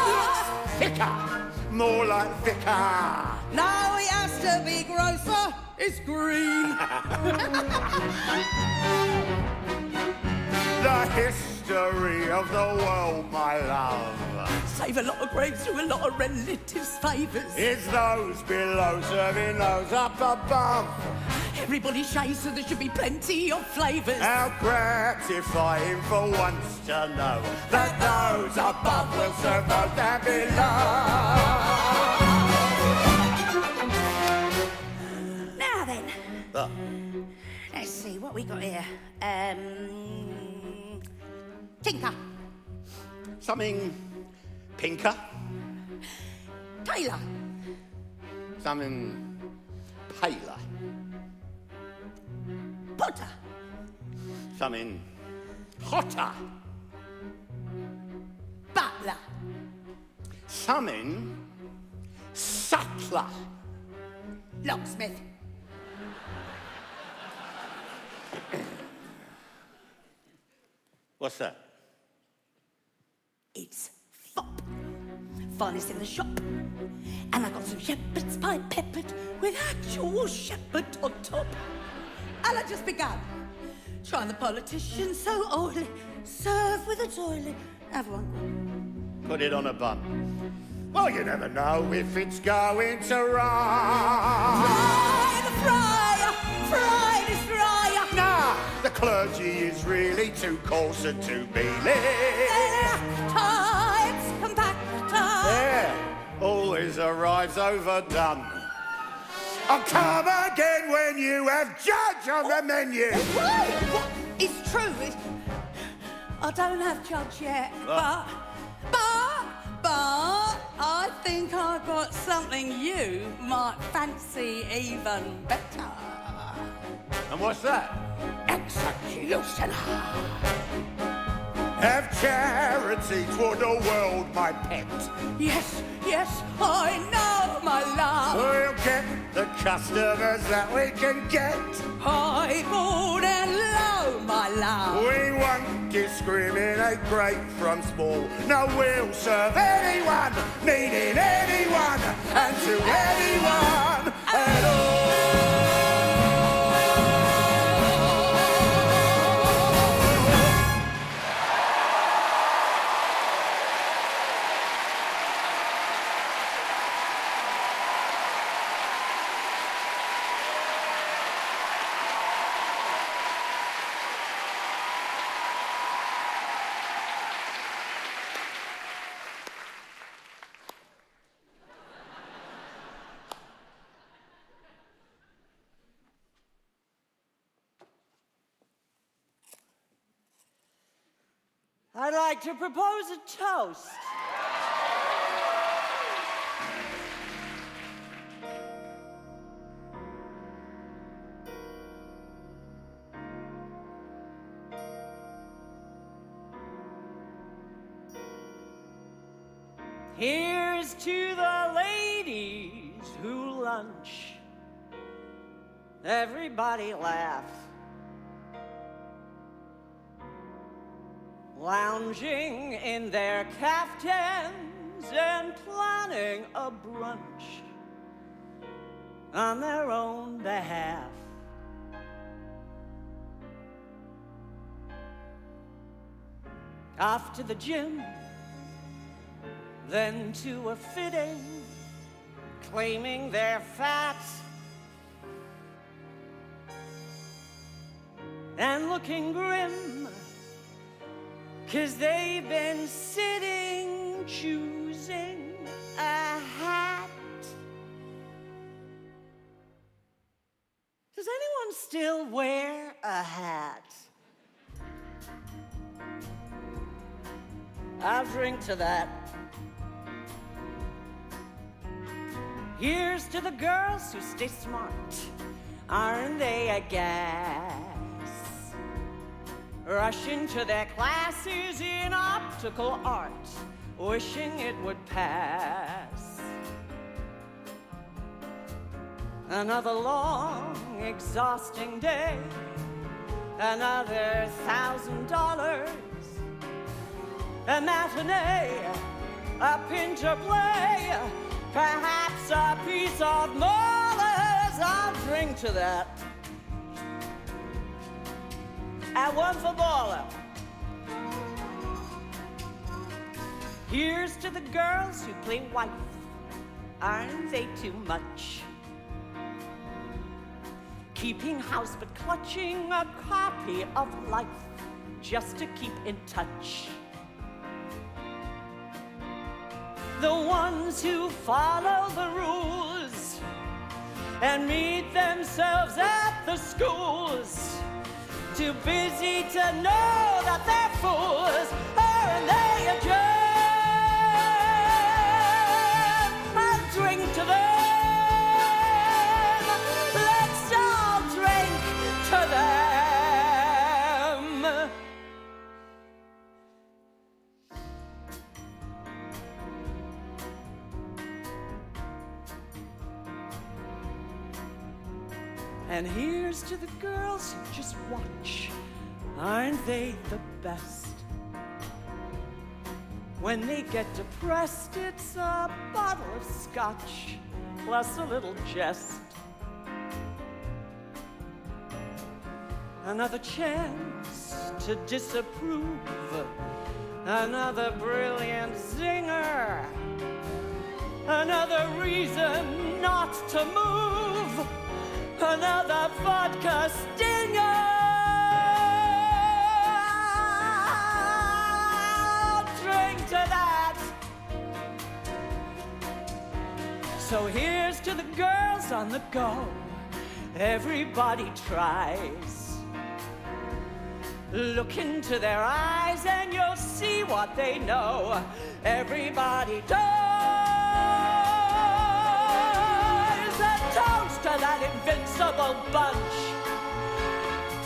Vicar, more like vicar. No, it has to be grosser, it's green. The history of the world, my love. Save a lot of graves to a lot of relatives' favours. It's those below serving those up above. Everybody shaves, so there should be plenty of flavours. How gratifying for once to know that those above will serve those down below. Now then, let's see what we got here. Tinker. Something pinker. Taylor. Something paler. Potter. Something hotter. Butler. Something subtler. Locksmith. What's that? It's fop. Finest in the shop. And I got some shepherd's pie peppered with actual shepherd on top. And I just begun. Trying the politician so oily. Serve with a toilet. Have one. Put it on a bun. Well, you never know if it's going to run. Fry the fryer. Fry this fryer. Nah, the clergy is really too coarse and too mealy. Tights, compactor. There, always arrives overdone. I'll come again when you have judge on the menu. What? It's true. I don't have judge yet, but I think I've got something you might fancy even better. And what's that? Executioner. Have charity toward the world, my pet. Yes, I know, my love. We'll get the customers that we can get. High, bold and low, my love. We won't discriminate great from small. No, we'll serve anyone, needing anyone, and to anyone at all. I'd like to propose a toast. Here's to the ladies who lunch. Everybody laughs. Lounging in their caftans and planning a brunch on their own behalf. Off to the gym, then to a fitting, claiming they're fat and looking grim, 'cause they've been sitting, choosing a hat. Does anyone still wear a hat? I'll drink to that. Here's to the girls who stay smart. Aren't they a gas? Rushing to their classes in optical art, wishing it would pass. Another long, exhausting day, another $1,000, a matinee, a pinter play, perhaps a piece of Mahler's. I'll drink to that. And one for baller. Here's to the girls who play wife. Aren't they too much? Keeping house but clutching a copy of life just to keep in touch. The ones who follow the rules and meet themselves at the schools. Too busy to know that they're fools, aren't they a gem? I'll drink to them. Let's all drink to them. And here's to the girls who just watch. Aren't they the best? When they get depressed, it's a bottle of scotch, plus a little jest. Another chance to disapprove, another brilliant zinger, another reason not to move, another vodka stinger. I'll drink to that. So here's to the girls on the go. Everybody tries. Look into their eyes and you'll see what they know. Everybody does. A toast to that invincible bunch.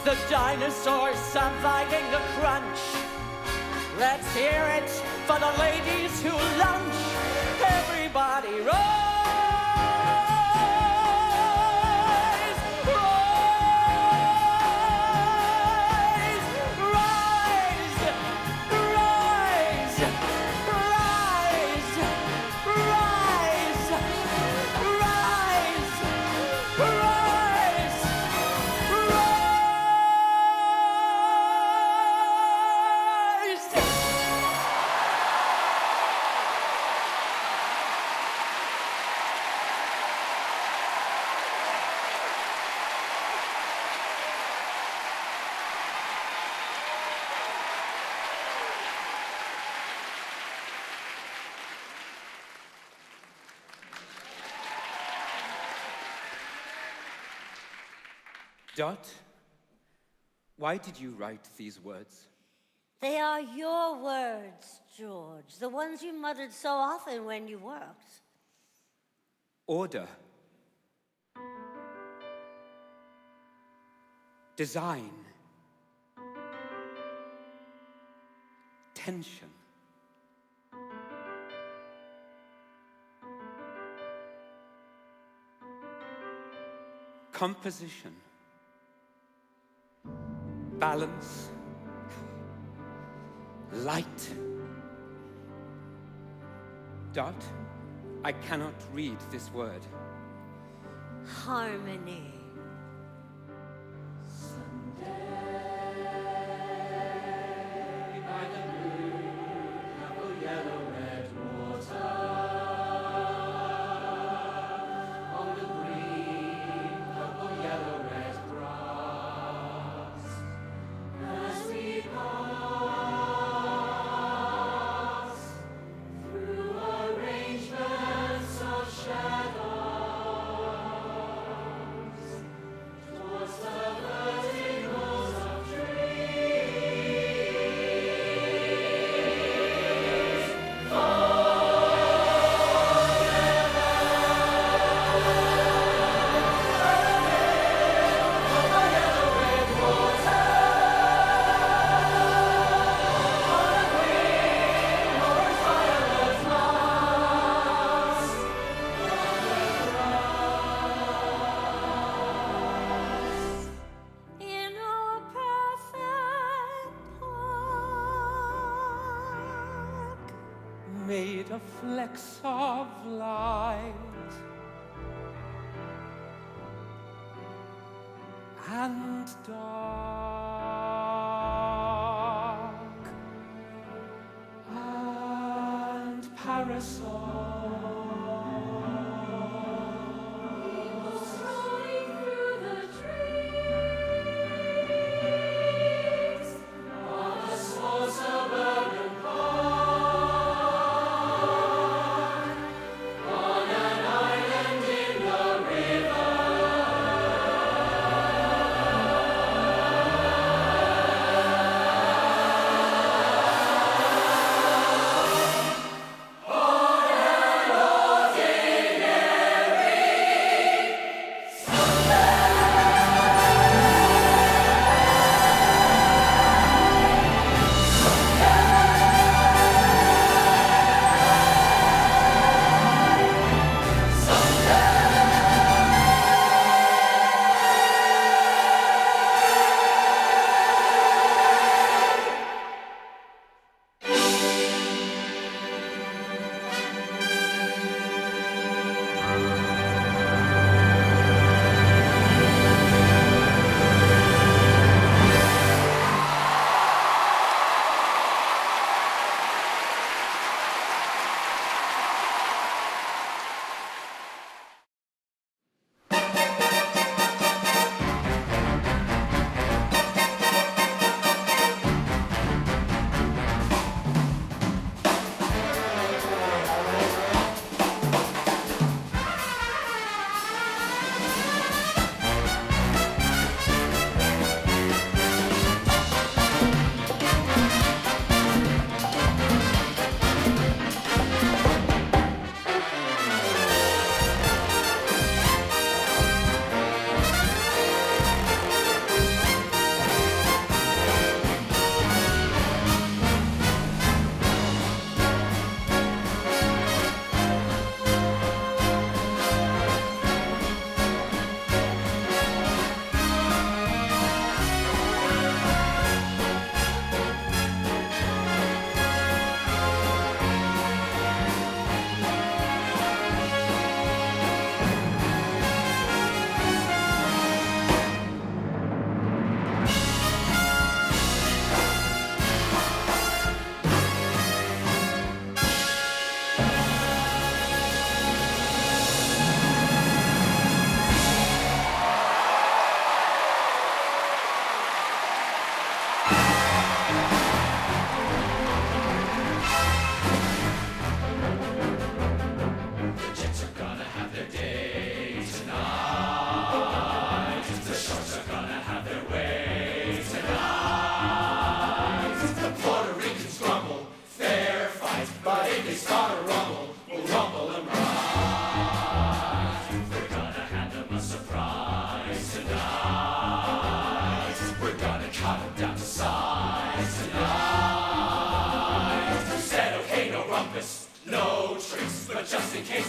The dinosaurs surviving the crunch. Let's hear it for the ladies who lunch. Everybody rise. Dot, why did you write these words? They are your words, George, the ones you muttered so often when you worked. Order. Design. Tension. Composition. Balance. Light. Dot, I cannot read this word. Harmony. Made of flecks of light and dark and parasol. Order!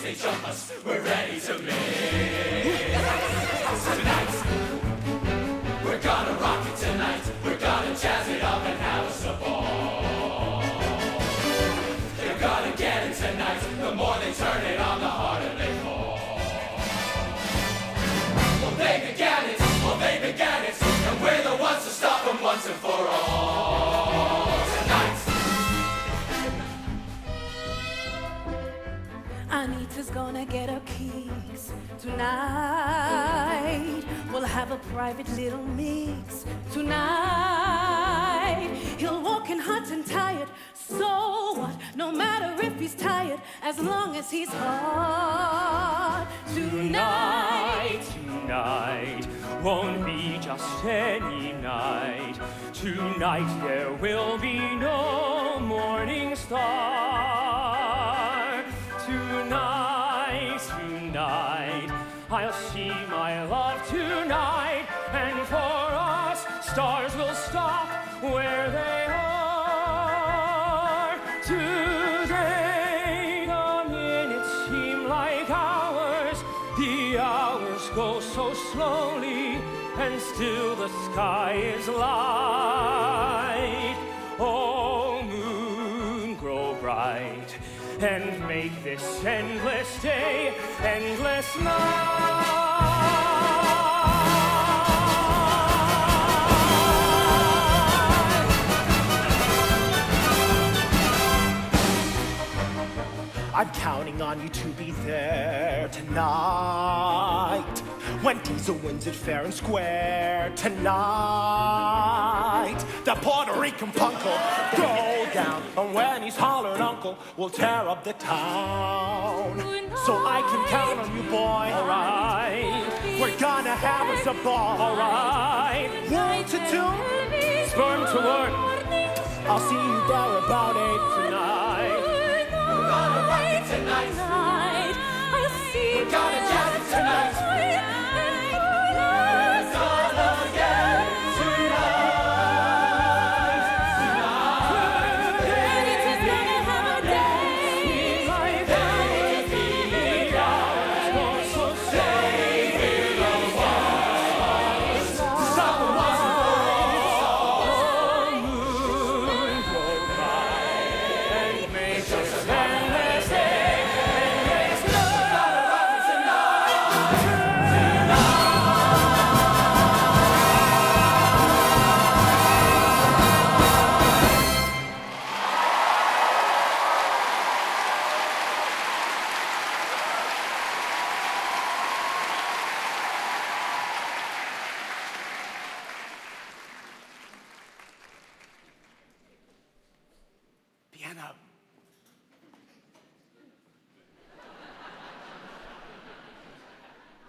they jump us, we're ready to mix. Tonight, we're gonna rock it tonight. We're gonna jazz it up and have us a ball. They're gonna get it tonight. The more they turn it on, the harder they fall. Well, they began it, and we're the ones to stop them once and for all. Tonight. Anita's gonna get her kicks tonight. We'll have a private little mix tonight. He'll walk in hot and tired, so what? No matter if he's tired, as long as he's hot. Tonight, Tonight won't be just any night. Tonight there will be no morning star. Tonight, I'll see my love tonight, and for us, stars will stop where they are. Today, the minutes seem like hours, the hours go so slowly, and still the sky is light. Oh, moon, grow bright, and make this endless day, endless night. I'm counting on you to be there tonight, when Diesel wins it fair and square tonight. The Puerto Rican punk will go down, and when he's hollered uncle, we'll tear up the town. So I can count on you, boy. Alright, we're gonna have us a ball. Alright, 1 to 2, sperm to work. I'll see you there about 8 tonight. We're gonna rock it tonight. I'll see We're gonna jazz it tonight.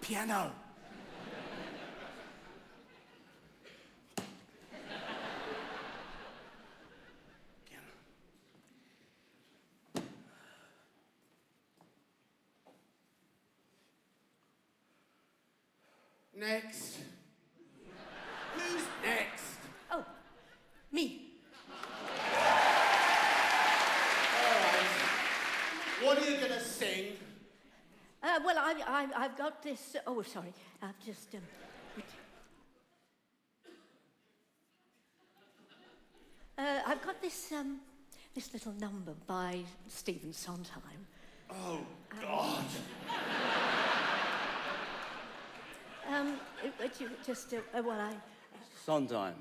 Piano. Next. Who's next? Oh, me. All right. What are you going to sing? Well, I've got this. Oh, sorry. I've just. I've got this this little number by Stephen Sondheim. Oh God. Well, I. Sondheim.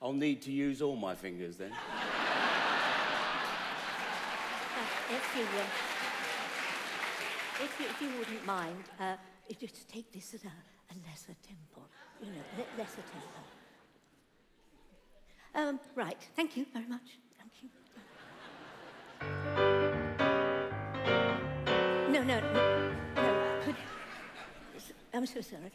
I'll need to use all my fingers then. If you wouldn't mind, just take this at a lesser tempo. You know, lesser tempo. Right. Thank you very much. Thank you. No. I'm so sorry.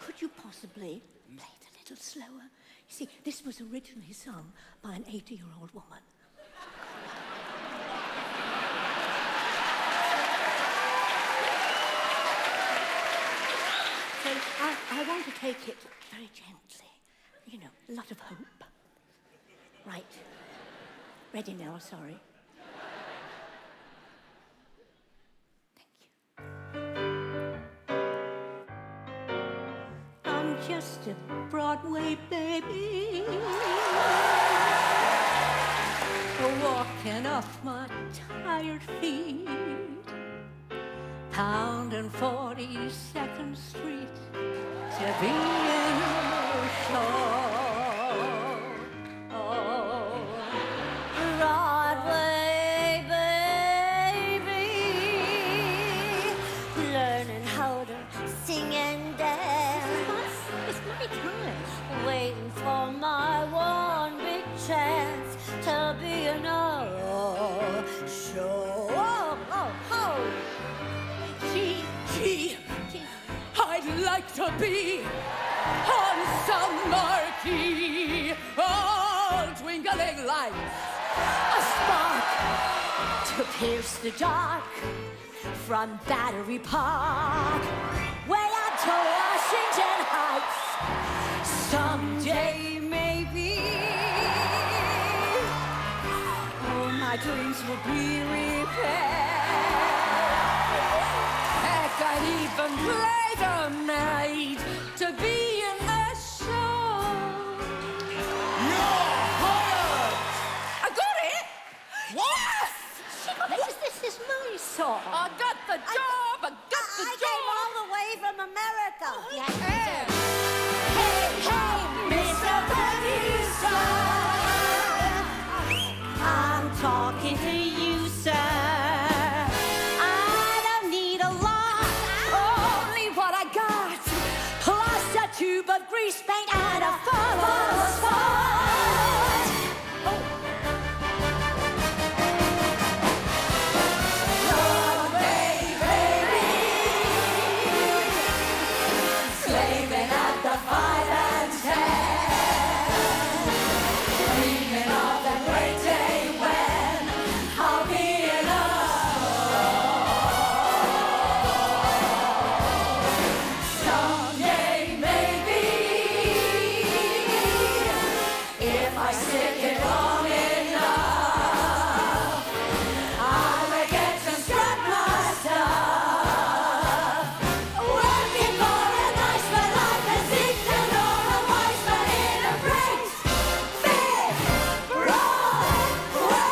Could you possibly play it a little slower? You see, this was originally sung by an 80-year-old woman. So I want to take it very gently. You know, a lot of hope. Right. Ready now, sorry. just a Broadway baby, walking off my tired feet, pounding 42nd Street to be in your show. Broadway baby, learning how to sing and dance. It's my time. Waiting for my one big chance to be in a show. Gee, I'd like to be on some marquee. All twinkling lights, A spark to pierce the dark from Battery Park way out to Washington Heights. Someday, maybe, all my dreams will be repaired. heck, I'd even play the maid to be in the show. You're hired! I got it! What? This is my song. I got the job! I got the I job! came all the way from America. Yeah. Hey, Mr. Producer, I'm talking to you, sir. I don't need a lot, only what I got, plus a tube of grease paint and a full of spot. Broadway baby, slaving at the 5 and 10, dreaming of the great day when I'll be in a someday maybe, if I stick it long enough, I'll get to strut my stuff. Working for a nice man like a Ziegler or a Weissman in a great big Broadway.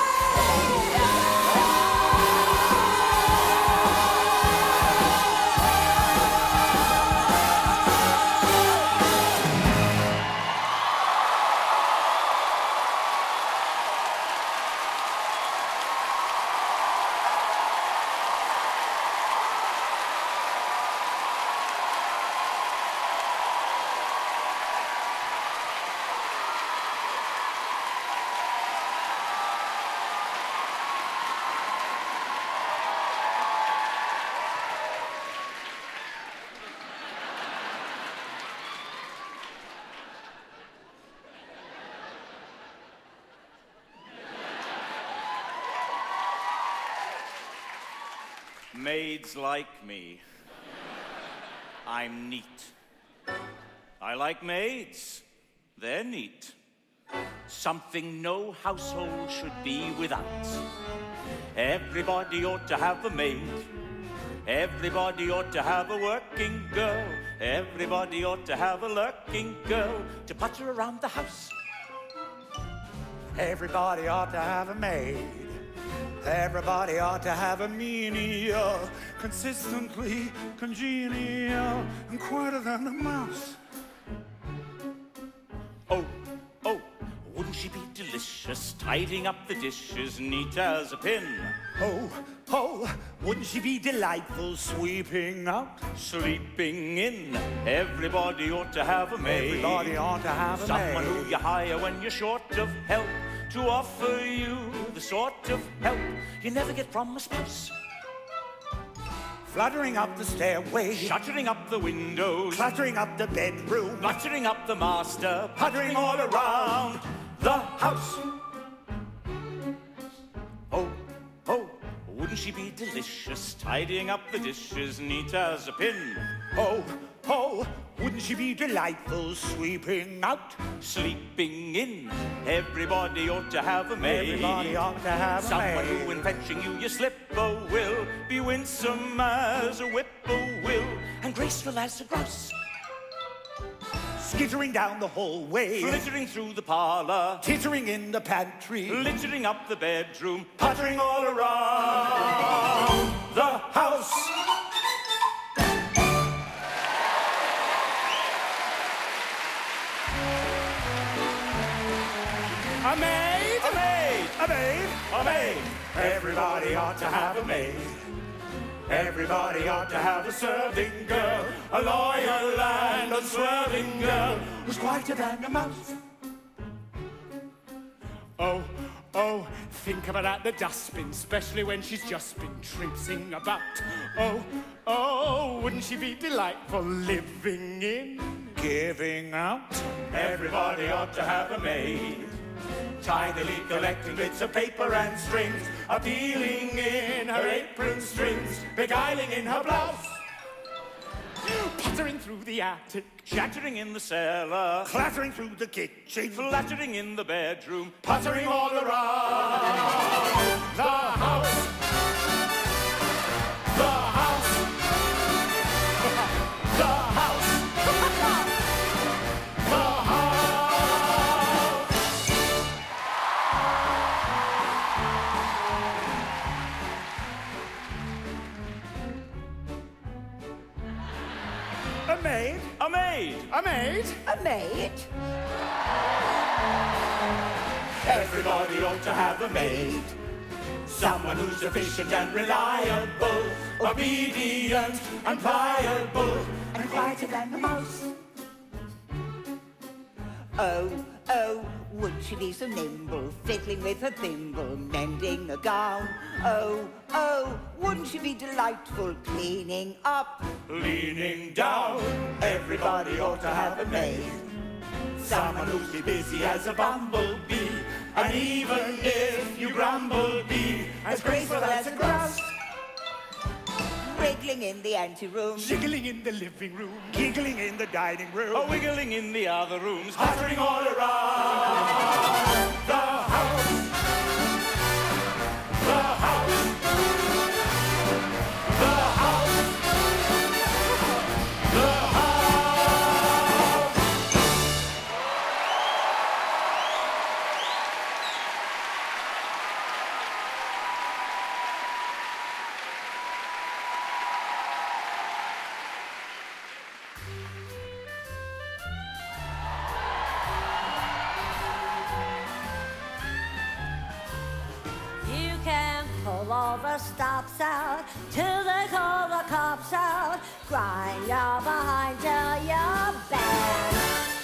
Maids like me. I'm neat. I like maids. They're neat. Something no household should be without. Everybody ought to have a maid. Everybody ought to have a working girl. Everybody ought to have a lurking girl to putter around the house. Everybody ought to have a maid. Everybody ought to have a menial, consistently congenial, and quieter than a mouse. Oh, wouldn't she be delicious, tidying up the dishes, neat as a pin? Oh, wouldn't she be delightful, sweeping out, sleeping in? Everybody ought to have a maid. Everybody ought to have a Someone maid. who you hire when you're short of help, to offer you the sort of help you never get from a spouse. Fluttering up the stairway, shuttering up the windows, cluttering up the bedroom, muttering up the master, puttering all around the house. Oh, wouldn't she be delicious, tidying up the dishes, neat as a pin? Oh, wouldn't she be delightful, sweeping out, sleeping in? Everybody ought to have a maid. Everybody ought to have a Someone maid. who, in fetching you, your slipper will be winsome as a whippoorwill and graceful as a grouse. skittering down the hallway, flittering through the parlor, tittering in the pantry, littering up the bedroom, puttering all around the house. A maid? A maid! A maid? A maid! Everybody ought to have a maid. Everybody ought to have a serving girl, a loyal and unswerving girl, who's quieter than a mouse. Oh, oh, think of her at the dustbin, especially when she's just been traipsing about. Oh, oh, wouldn't she be delightful living in? Giving out. Everybody ought to have a maid. Tidily collecting bits of paper and strings, appealing in her apron strings, beguiling in her blouse. Puttering through the attic, chattering in the cellar, clattering through the kitchen, flattering in the bedroom, puttering all around the house. The house. The house. The house. A maid? A maid! A maid? A maid? Everybody ought to have a maid. Someone who's efficient and reliable, obedient and pliable, and quieter than a mouse. Oh, oh, would she be so nimble, fiddling with her thimble, mending a gown? Oh, oh, wouldn't she be delightful, cleaning up, leaning down? Everybody ought to have a maid. Someone who's busy as a bumblebee, and even if you grumble, be as graceful as a grouse. wriggling in the anteroom, jiggling in the living room, giggling in the dining room, or wiggling in the other rooms, puttering all around the house. The house. The house. The house. You can pull all the stops out till they call the cops out. Grind your behind till you're bad.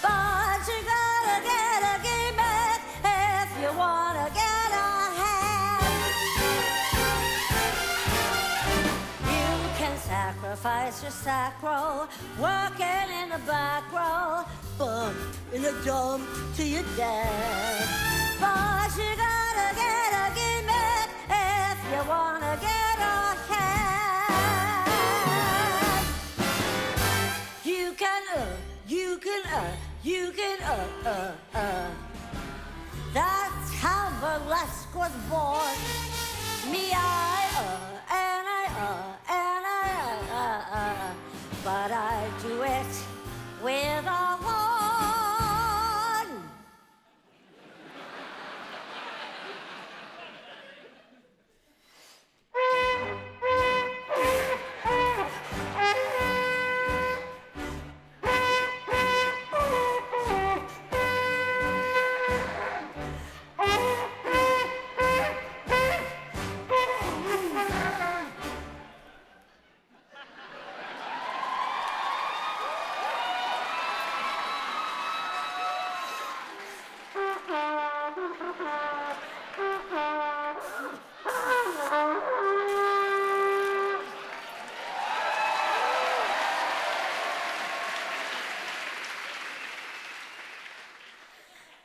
But you gotta get a gimmick if you wanna get ahead. You can sacrifice your sacral, working in the back row, bump in the dump till you're dead. But you gotta get a gimmick if you wanna get ahead. You can, That's how burlesque was born. Me, but I do it with a horn.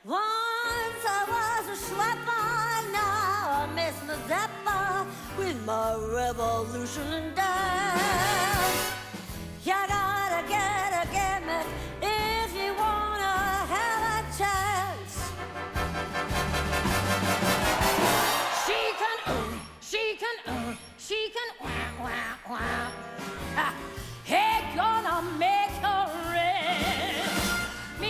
Once I was a schlepper, now I miss Mazeppa with my revolution dance. You gotta get a gimmick if you wanna have a chance. She can, wah, wah. Hey, gonna make her rich.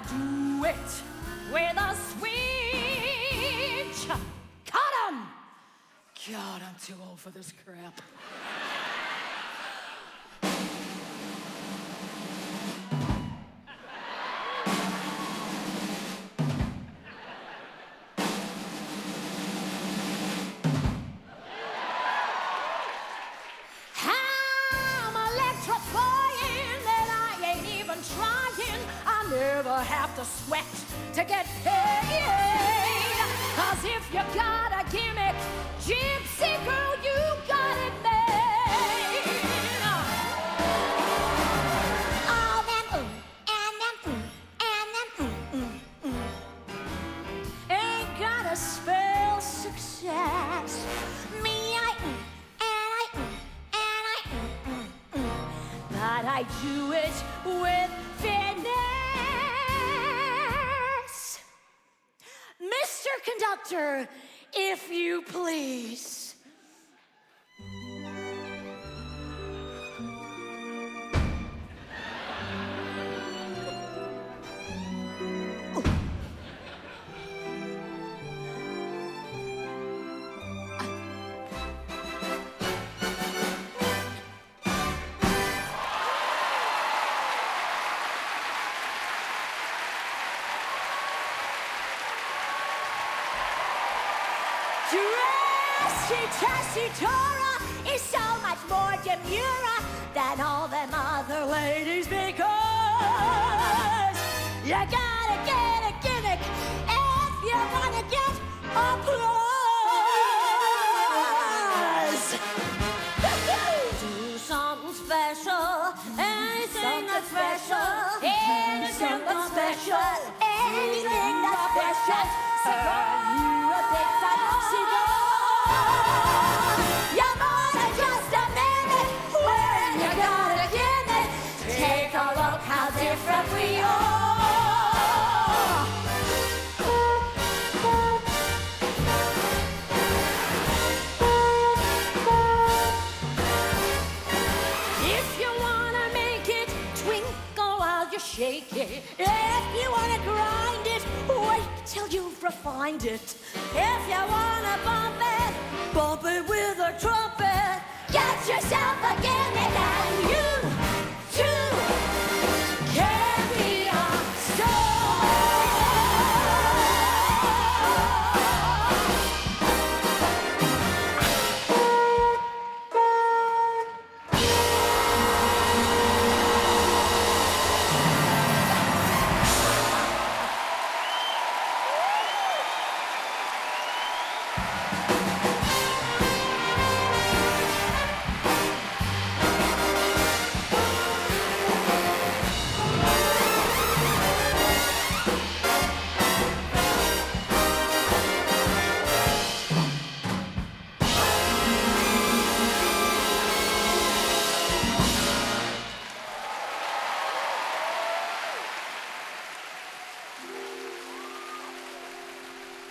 gotta do it with a switch. Cut 'em! God, I'm too old for this crap. Never have to sweat to get paid. 'Cause if you got a gimmick, gypsy girl, you got it made. All them and them and them Ain't gotta spell success. Me, But I do it with finesse. Mr. Conductor, if you please. Tessitura is so much more demure than all them other ladies because you gotta get a gimmick if you wanna get applause. Do something special, anything that's special, anything that's special, anything that's special. Cigar, you a big fat cigar. You're more than just a minute when you gotta give it. Take a look how different we are. If you wanna make it twinkle while you shake it, If you wanna grind it, wait till you've refined it. If you wanna bump it with a trumpet, get yourself a gimmick and you too can be a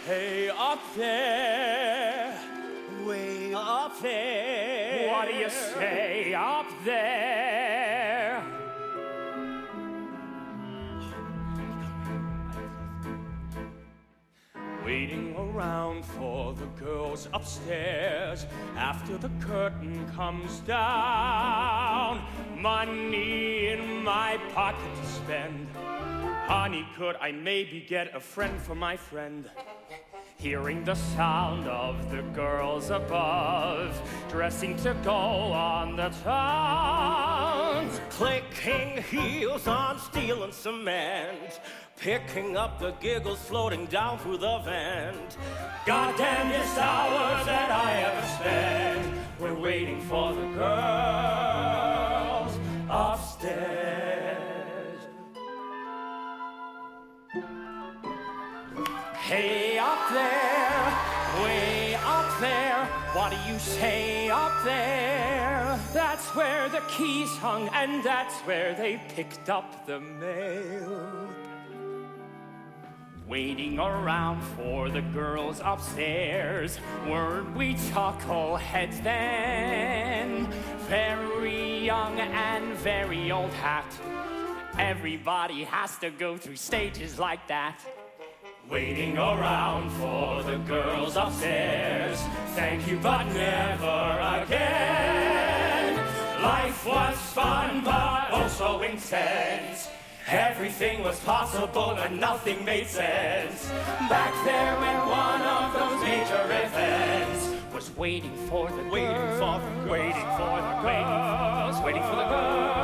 Hey, up there, way up there. What do you say, up there? Waiting around for the girls upstairs after the curtain comes down. Money in my pocket to spend. Honey, could I maybe get a friend for my friend? Hearing the sound of the girls above, dressing to go on the town. Clicking heels on steel and cement, picking up the giggles floating down through the vent. Goddamnest hours that I ever spent. We're waiting for the girls upstairs. Hey, up there, way up there. What do you say up there? That's where the keys hung, and that's where they picked up the mail. Waiting around for the girls upstairs. Weren't we chuckleheads then? Very young and very old hat. Everybody has to go through stages like that. Waiting around for the girls upstairs. Thank you, but never again. Life was fun, but also intense. Everything was possible and nothing made sense. Back there when one of those major events was waiting for the girls. Waiting for the girls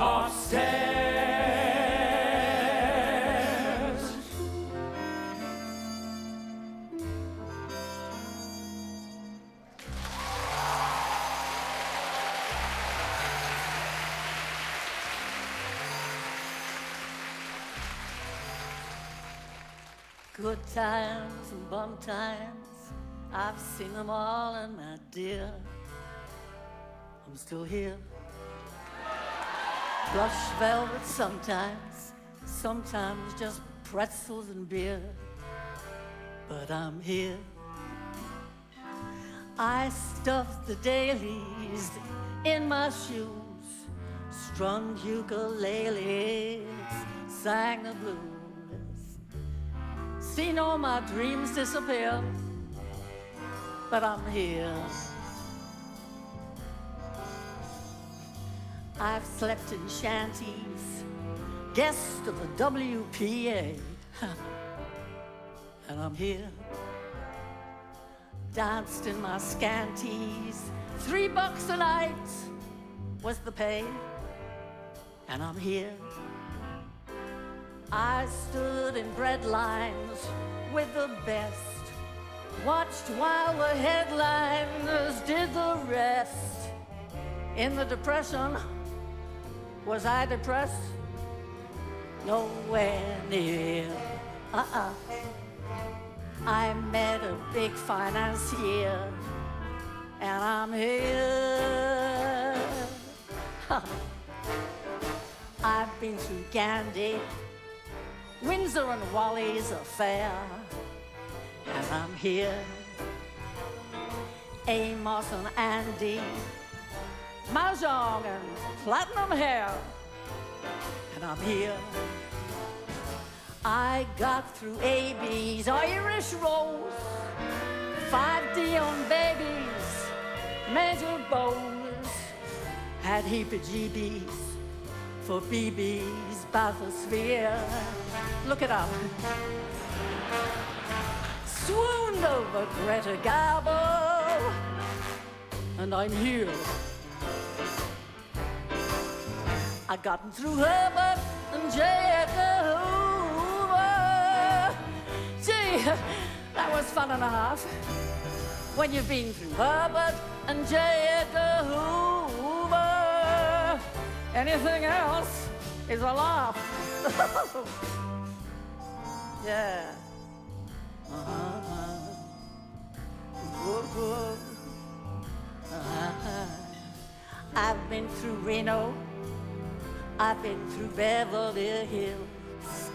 upstairs. Good times and bum times, I've seen them all, and my dear, I'm still here. Plush velvet sometimes, sometimes just pretzels and beer, but I'm here. I stuffed the dailies in my shoes, strummed ukuleles, sang the blues. Seen all my dreams disappear, but I'm here. I've slept in shanties, guest of the WPA, and I'm here. Danced in my scanties, $3 a night was the pay, and I'm here. I stood in bread lines with the best, watched while the headliners did the rest. In the Depression, was I depressed? Nowhere near. I met a big financier, and I'm here. I've been through Gandhi, Windsor and Wally's affair, and I'm here. Amos and Andy, Mahjong and platinum hair, and I'm here. I got through AB's Irish Rose, 5 Dion babies, Major Bowes, had heebie-jeebies for BB's bathysphere. Look it up. Swooned over Greta Garbo, and I'm here. I've gotten through Herbert and J. Edgar Hoover. Gee, that was fun and a half. When you've been through Herbert and J. Edgar Hoover, anything else is a laugh. Yeah. I've been through Reno, I've been through Beverly Hills,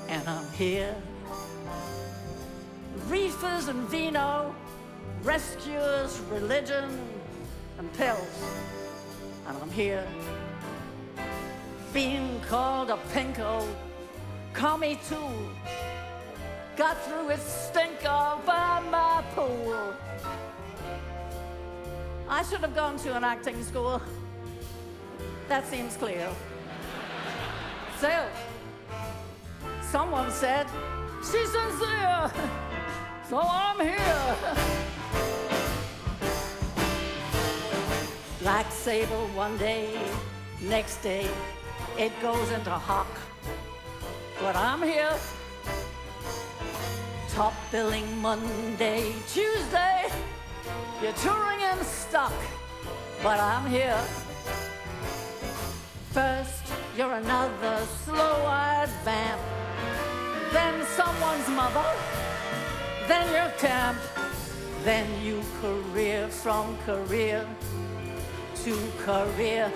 and I'm here. Reefers and vino, rescuers, religion, and pills, and I'm here. Being called a pinko, call me too. Got through its stinker by my pool. I should have gone to an acting school. That seems clear. So, someone said, she's sincere, so I'm here. Black Sable one day, next day, it goes into hock. But I'm here. Top billing Monday, Tuesday, you're touring in stock, but I'm here. First, you're another slow-eyed vamp, then someone's mother, then your camp, then you career from career to career.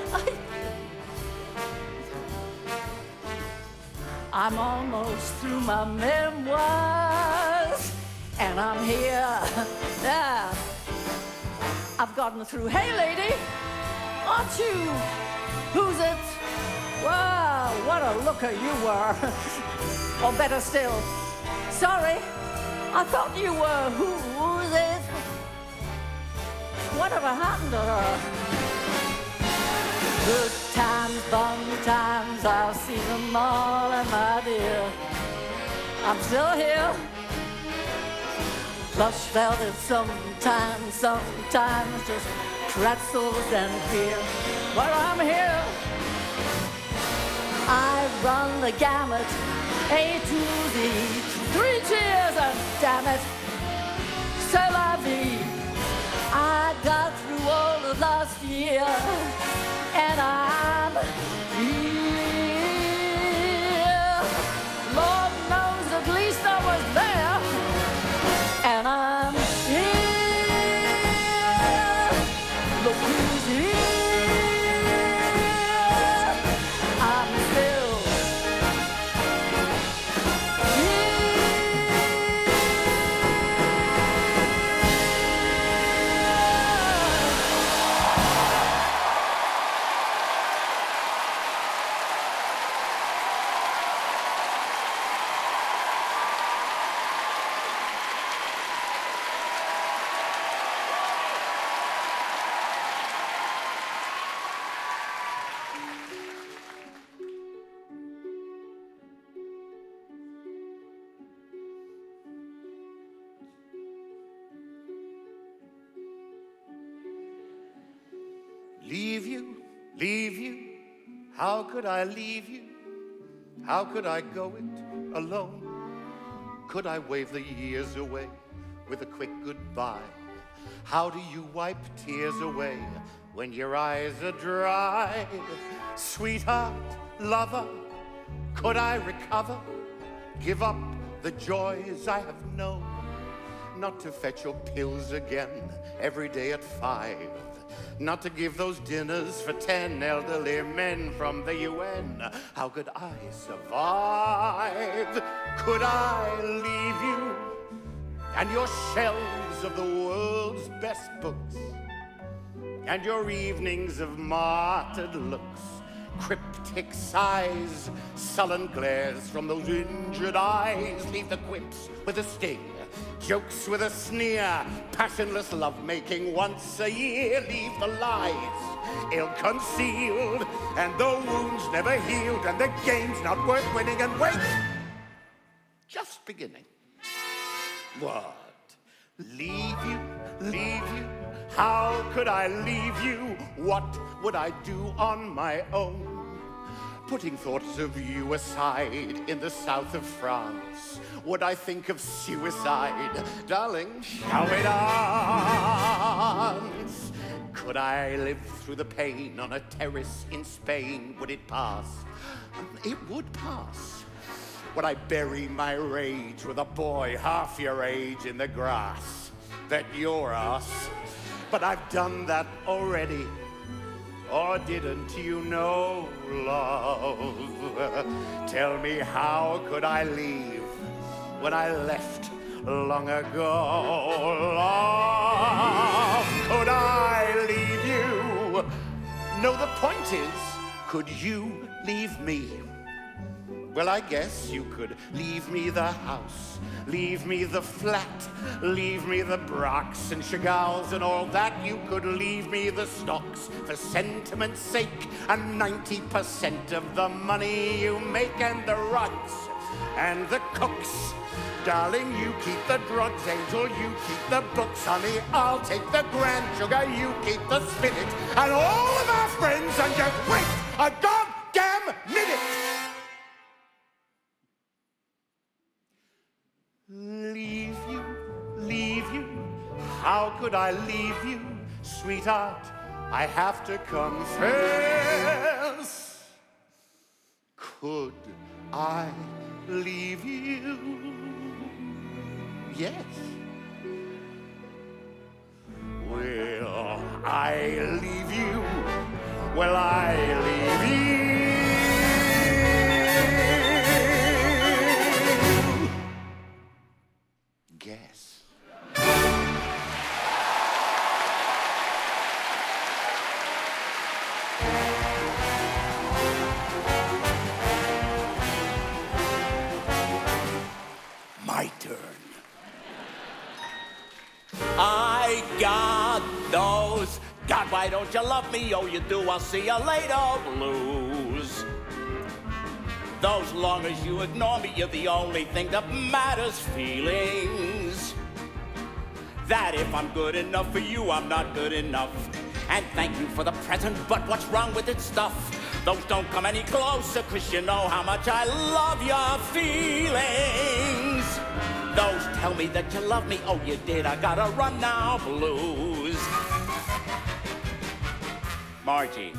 I'm almost through my memoirs, and I'm here. Yeah. I've gotten through. Hey, lady, aren't you Who's it? Wow, what a looker you were. Or better still, sorry, I thought you were. Who's it? Whatever happened to her? Good times, bum times, I've seen them all, and my dear, I'm still here. Plush velvet sometimes just pretzels and beer. But I'm here. I run the gamut, A to Z, 3 cheers and damn it, c'est la vie. I got through all of last year, and I'm here. Lord knows at least I was there, and I'm here. Look who's here. I'm still Leave you, how could I leave you? How could I go it alone? Could I wave the years away with a quick goodbye? How do you wipe tears away when your eyes are dry? Sweetheart, lover, could I recover? Give up the joys I have known? Not to fetch your pills again every day at 5. Not to give those dinners for 10 elderly men from the UN. How could I survive? Could I leave you and your shelves of the world's best books and your evenings of martyred looks, cryptic sighs, sullen glares from those injured eyes? Leave the quips with a sting, jokes with a sneer, passionless lovemaking once a year. Leave the lies, ill-concealed, and the wounds never healed, and the game's not worth winning. And wait, just beginning. What? Leave you? How could I leave you? What would I do on my own? Putting thoughts of you aside in the south of France, would I think of suicide? Darling, shall we dance? Could I live through the pain on a terrace in Spain? Would it pass? It would pass. Would I bury my rage with a boy half your age in the grass? Bet your ass. But I've done that already. Or didn't you know, love? Tell me, how could I leave when I left long ago? Love, could I leave you? No, the point is, could you leave me? Well, I guess you could leave me the house, leave me the flat, leave me the Braques and Chagalls and all that. You could leave me the stocks for sentiment's sake, and 90% of the money you make, and the rugs and the cooks. Darling, you keep the drugs, angel, you keep the books. Honey, I'll take the grand sugar, you keep the spinach, and all of our friends, and just wait a goddamn minute. Leave you, how could I leave you? Sweetheart, I have to confess. Could I leave you? Yes. Will I leave you? Will I leave you? Guess. my turn. I got those, God, why don't you love me? Oh, you do, I'll see you later blues. Those long as you ignore me, you're the only thing that matters, feelings. That if I'm good enough for you, I'm not good enough. And thank you for the present, but what's wrong with its stuff? Those don't come any closer, 'cause you know how much I love your feelings. Those tell me that you love me, oh you did, I gotta run now blues. Margie.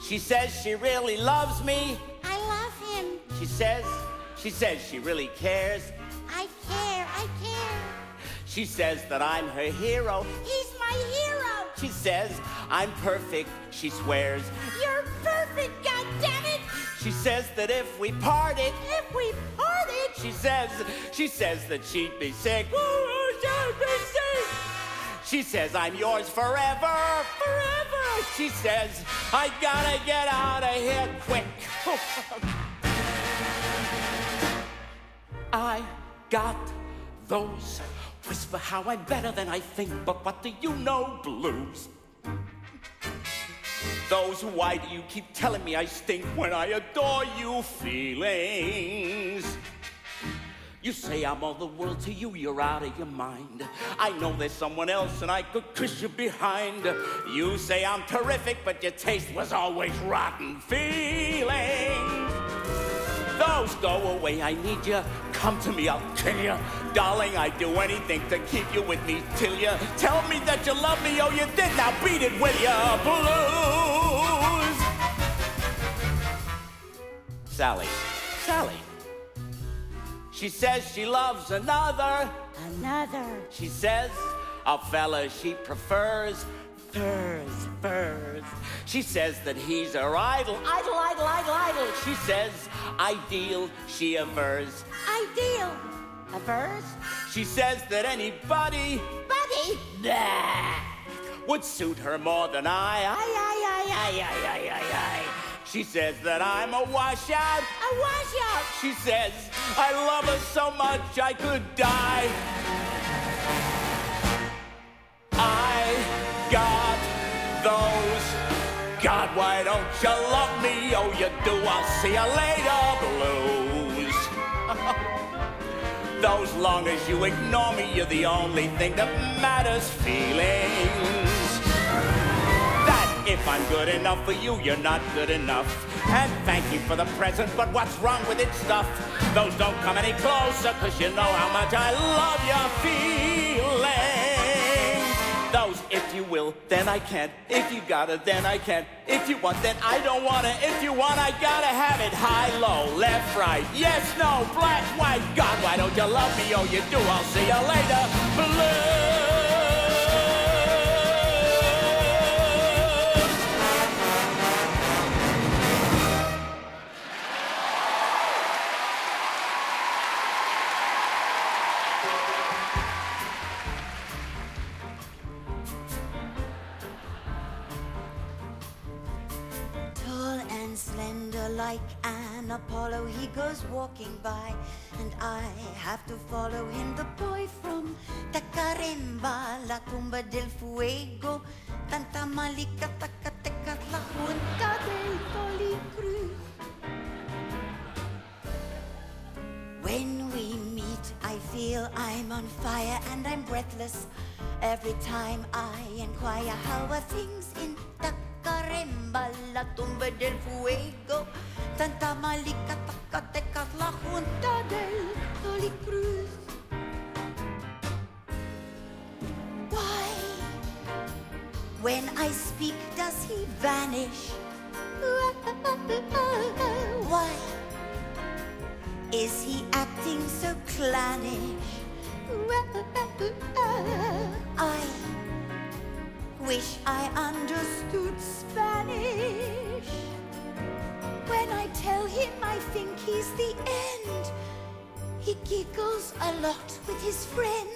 She says she really loves me. I love him. She says she really cares. I care. She says that I'm her hero. He's my hero. She says I'm perfect, she swears. You're perfect, goddammit. She says that if we parted, she says that she'd be sick. She says I'm yours forever. She says I gotta get out of here quick. I got those whisper how I'm better than I think, but what do you know blues? Those why do you keep telling me I stink when I adore you feelings? You say I'm all the world to you, you're out of your mind. I know there's someone else and I could kiss you behind. You say I'm terrific, but your taste was always rotten feelings. Those go away, I need you. Come to me, I'll kill you. Darling, I'd do anything to keep you with me till you tell me that you love me, oh you did, now beat it with your blues. Sally. She says she loves another. She says a fella she prefers. Furs. She says that he's her idol. Idol. She says ideal, she avers. Ideal. Averse? She says that anybody would suit her more than I. She says that I'm a washout. She says I love her so much I could die. I got those. God, why don't you love me? Oh, you do. I'll see you later blues. Those long as you ignore me, you're the only thing that matters, feelings. If I'm good enough for you, you're not good enough. And thank you for the present, but what's wrong with its stuff? Those don't come any closer, 'cause you know how much I love your feelings. Those, if you will, then I can't. If you gotta, then I can't. If you want, then I don't wanna. If you want, I gotta have it. High, low, left, right, yes, no, black, white. God, why don't you love me? Oh, you do. I'll see you later. Blue. Slender like an Apollo, he goes walking by, and I have to follow him. The boy from Tacaremba, la tumba del fuego, tanta malika, tacateca, la junta del Policruz. When we meet, I feel I'm on fire and I'm breathless every time I inquire how are things in Tacaremba, la tumba del fuego, tanta malika, tacateca, la junta del Policruz. Why, when I speak, does he vanish? Why is he acting so clownish? I wish I understood Spanish. When I tell him I think he's the end, he giggles a lot with his friend.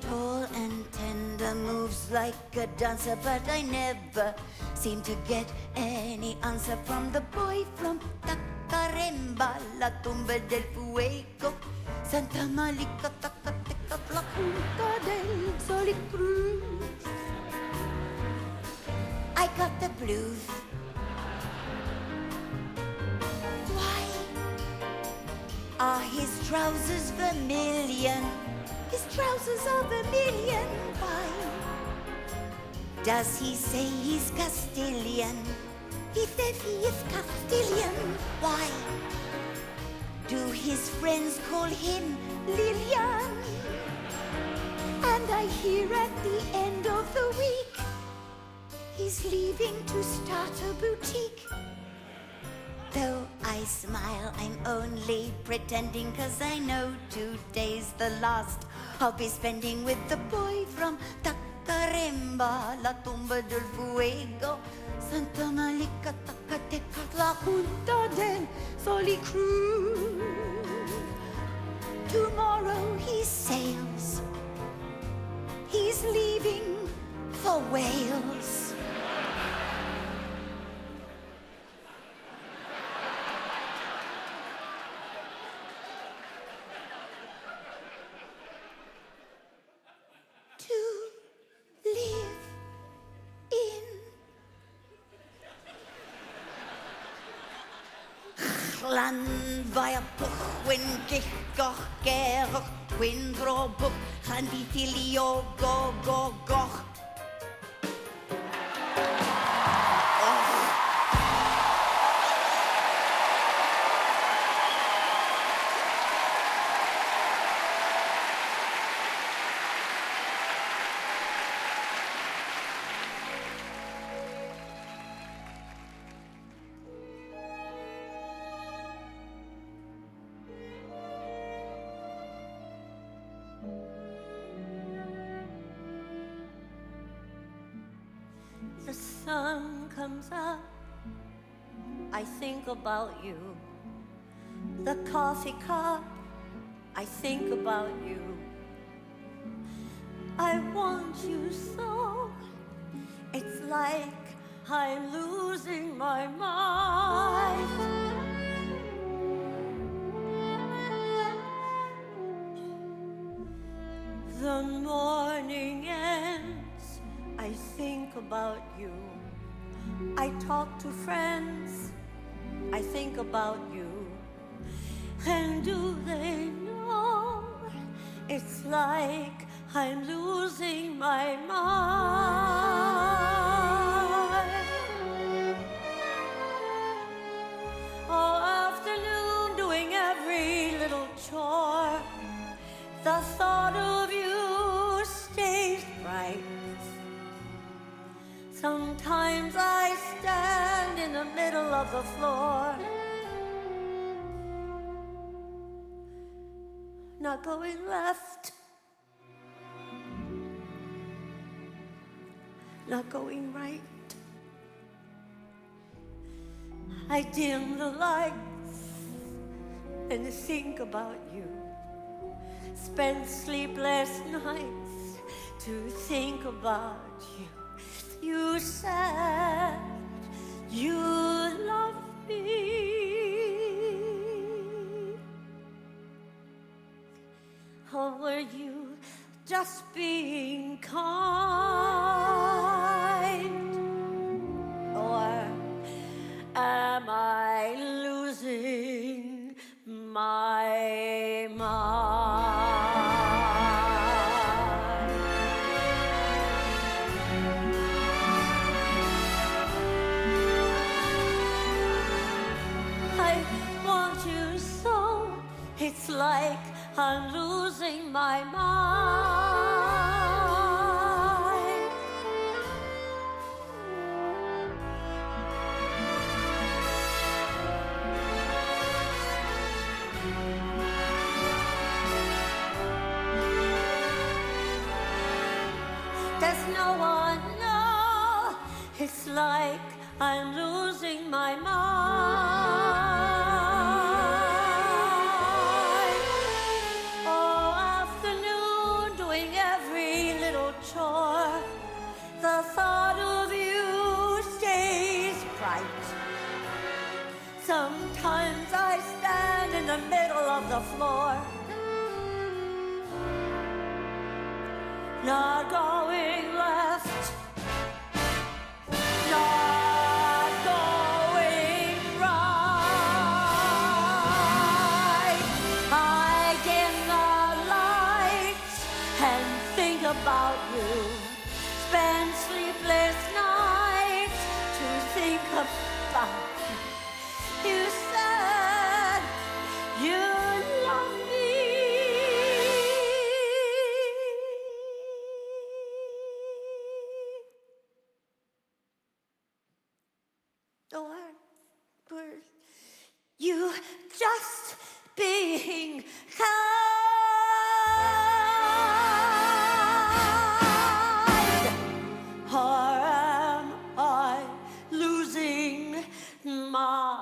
Tall and tender, moves like a dancer, but I never seem to get any answer from the boy from Tacaremba. Tacaremba, la tumba del fuego, Santa Malika, Tacateca, la Junta del Soli Cruz. I got the blues. Why are his trousers vermilion? His trousers are vermilion. Why does he say he's Castilian? He says he is Castilian. Why do his friends call him Lillian? And I hear at the end of the week he's leaving to start a boutique. Though I smile, I'm only pretending, 'cause I know today's the last I'll be spending with the boy from Tacaremba, la tumba del fuego, Santa Malika, Tacateca, la Junta del Soli Cruz. Tomorrow he sails. He's leaving for Wales. Lan via buch, wyn gichoch, geroch, twin dro buch, chan di filio, go, go, goch. The sun comes up, I think about you. The coffee cup, I think about you. I want you so, it's like I'm losing my mind. The morning ends, I think about you. I talk to friends, I think about you. And do they know it's like I'm losing my mind? All afternoon doing every little chore, the thought of you stays bright. Sometimes I stand in the middle of the floor, not going left, not going right. I dim the lights and think about you. Spend sleepless nights to think about you. You said you love me. Or were you just being kind? Or am I losing my mind? It's like I'm losing my mind. Does no one know? It's like I'm losing my mind. The thought of you stays bright. Sometimes I of the floor. Not going left, not going right. I dim the lights and think about you. Spend sleepless nights to think about you. You said you love me. Or were you just being kind? Or am I losing my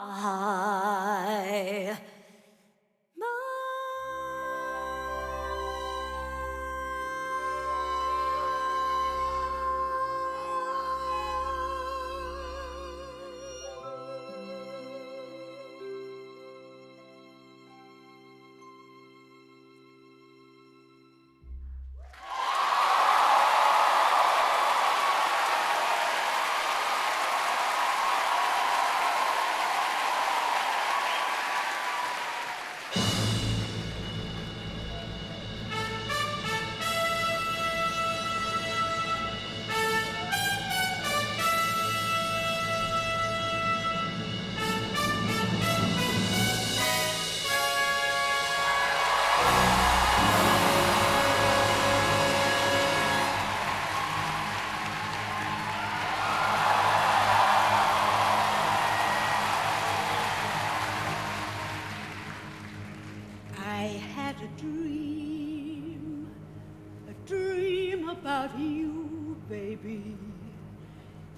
I had a dream about you, baby.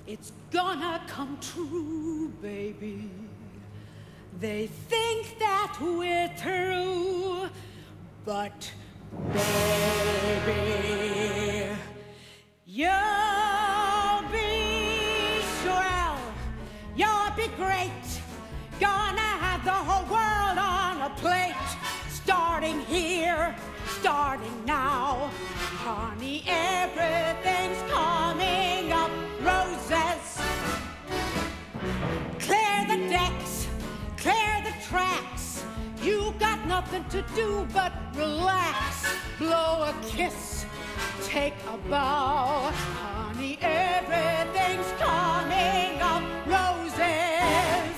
It's gonna come true, baby. They think that we're through, but baby, you'll be swell, you'll be great, gonna have the whole world on a plate. Starting here, starting now, honey, everything's coming up roses. Clear the decks, clear the tracks. You got nothing to do but relax. Blow a kiss, take a bow, honey, everything's coming up roses.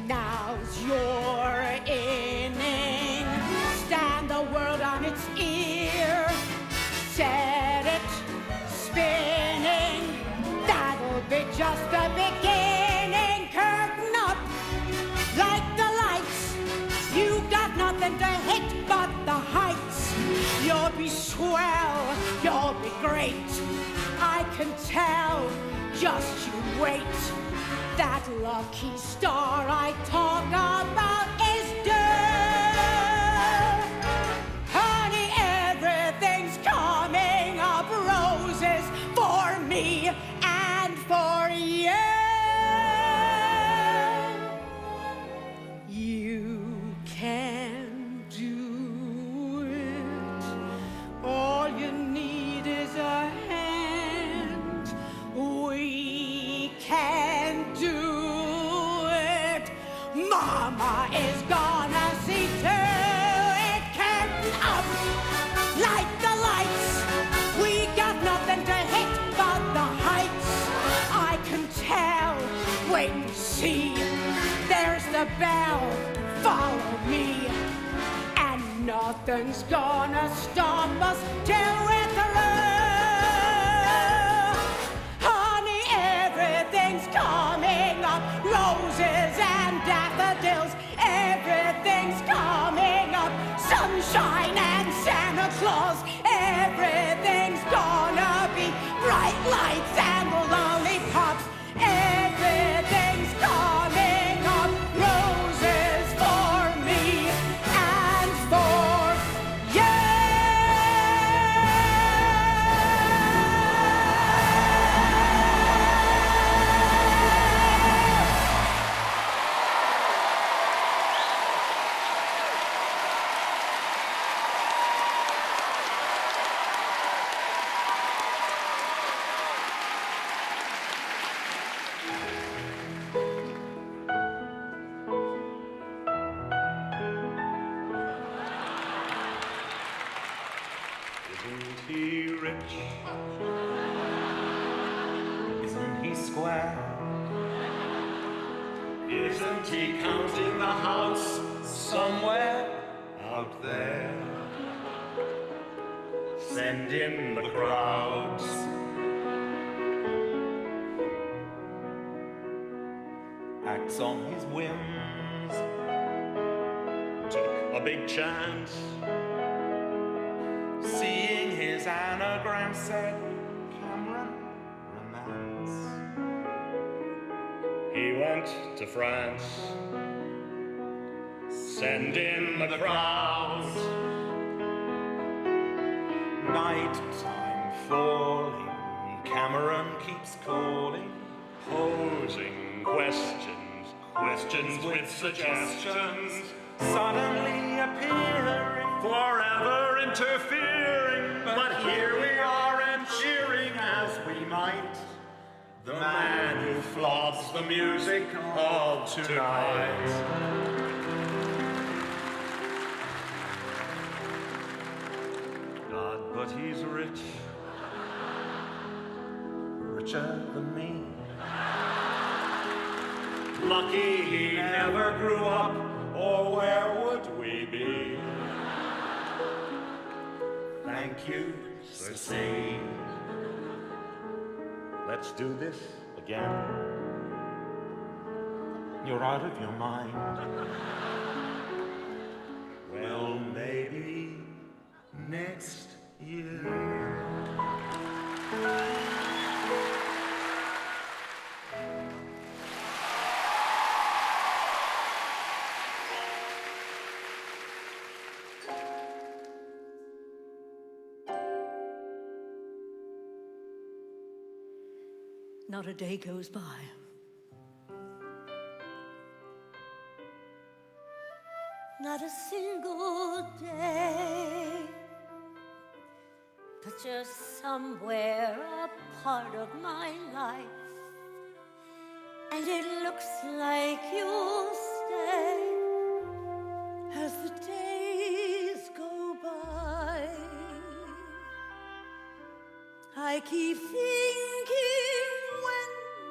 Now's your inning, stand the world on its ear, set it spinning, that'll be just the beginning. Curtain up, like the lights, you got nothing to hit but the heights. You'll be swell, you'll be great, I can tell, just you wait. That lucky star I talk about is due. Honey, everything's coming up roses for me and for you. You can do it. All you need is a hand. We can do it. Mama is gonna see to it. Curtain up, light the lights. We got nothing to hit but the heights. I can tell, wait and see. There's the bell, follow me. And nothing's gonna stop us till we're through. Honey, everything's coming up. Roses and daffodils, everything's coming up. Sunshine and Santa Claus, everything's gonna be bright lights and lollipops. Everything's coming up roses for me and for you. rich? Isn't he square? Isn't he counting the house somewhere out there? Send in the crowds. Acts on his whims. Took a big chance. Seeing his anagram said Cameron Romance. He went to France. Send in the crowds. Night time falling. Cameron keeps calling. Posing questions with suggestions. Suddenly appearing. Forever interfering. But here we are and cheering as we might. The man who flops the music of tonight. God, but he's rich. Richer than me. Lucky he never grew up, or where would we be? Thank you, Sir C. Let's do this again. You're out of your mind. Well, maybe next year. Not a day goes by. Not a single day, but you're somewhere a part of my life, and it looks like you'll stay As the days go by, I keep thinking, when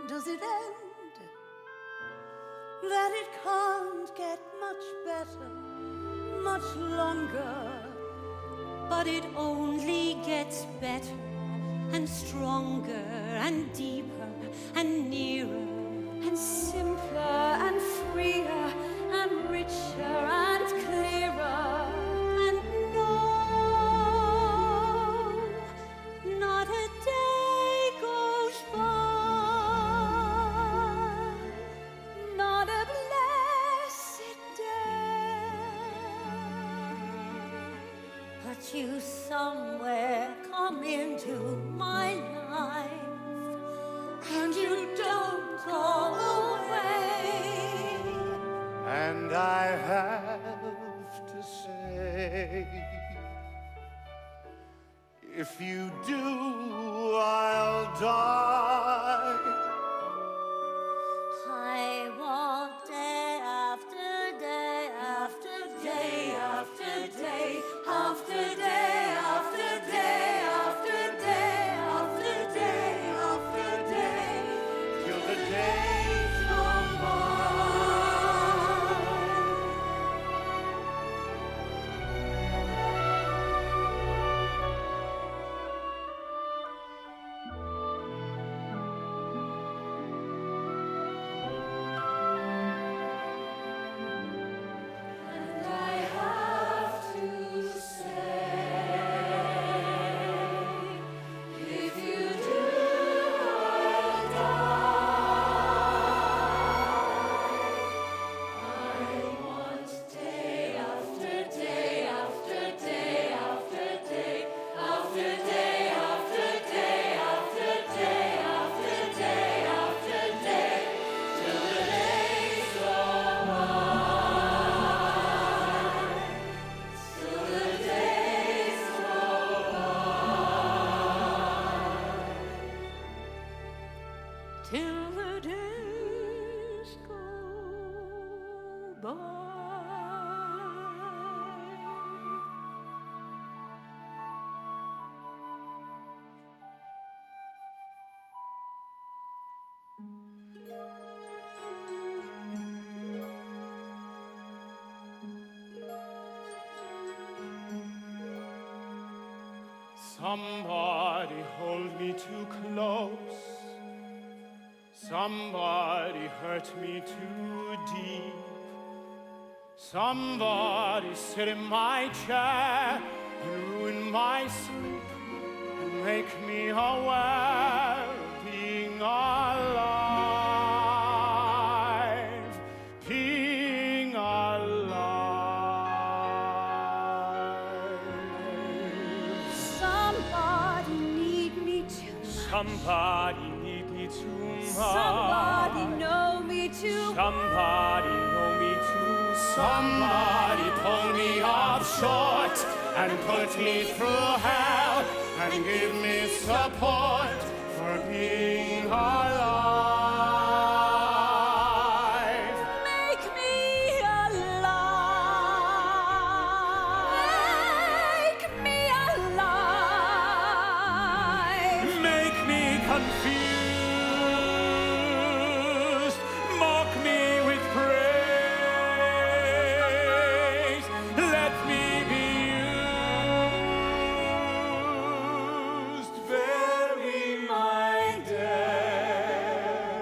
does it end? That it can't get much better, much longer. but it only gets better and stronger and deeper and nearer and simpler and freer and richer and clearer. And no, not a day goes by, Not a blessed day, but you somewhere come into my life, and you don't go away. And I have to say, if you do, I'll die. I want day after day after day after day after day after day after day after day after day Till the days go by. and I have to say, if you do, I'll die. I want day after day after day after day after day after day after day after day after day till the days go by. Till the days go by. Till the days go by. Somebody hold me too close. Somebody hurt me too deep. Somebody sit in my chair and ruin my sleep and make me aware of being alive, being alive. Somebody need me too much. Somebody need me too much. Somebody know me too Somebody know me too. Somebody pull me off short and put me through hell and give me support for being alive. Make me alive. Make me alive. Make me confused. Mock me with praise. Let me be used. Bury my dead.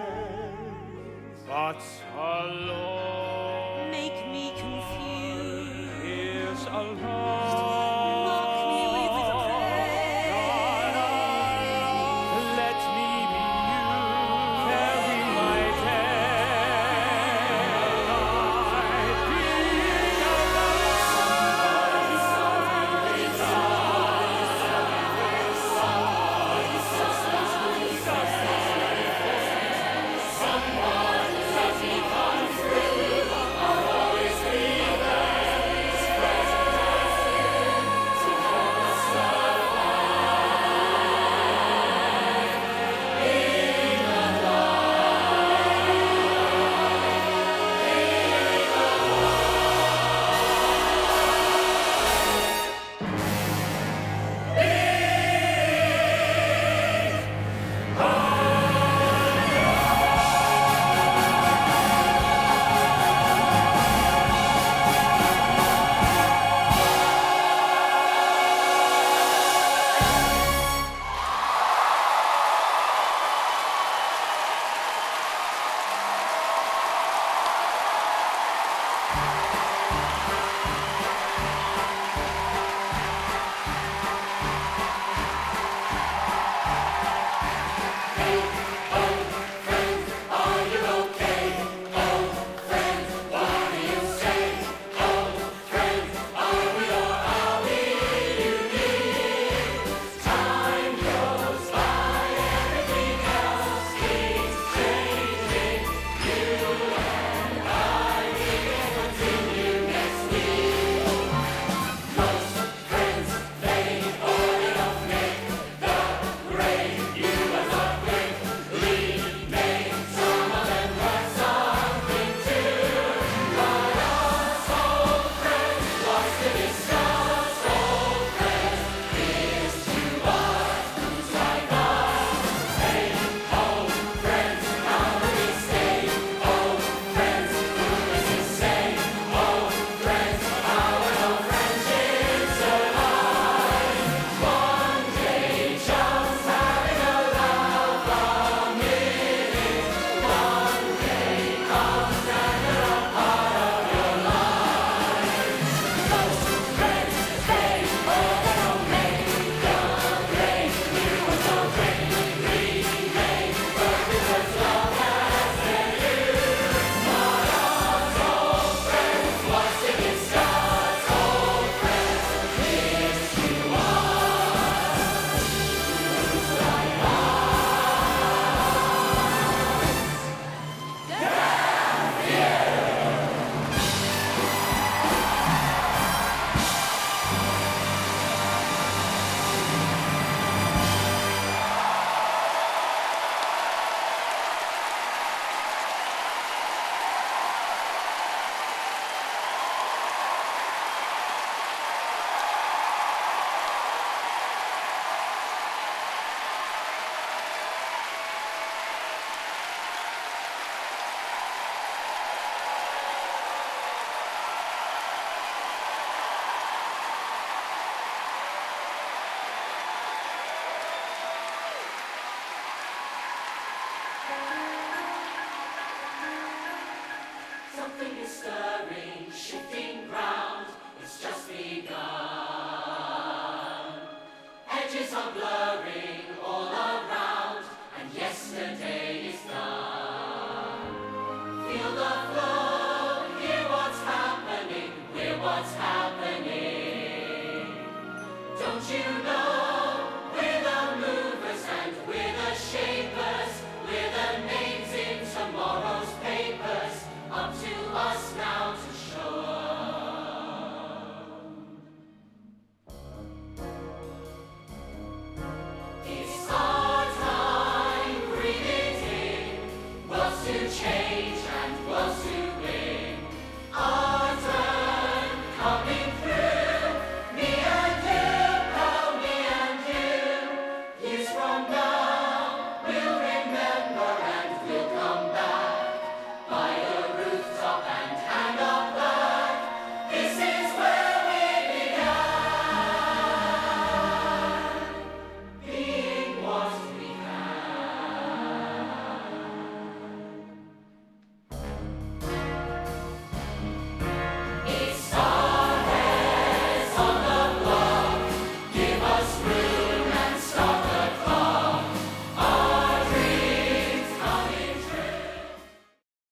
you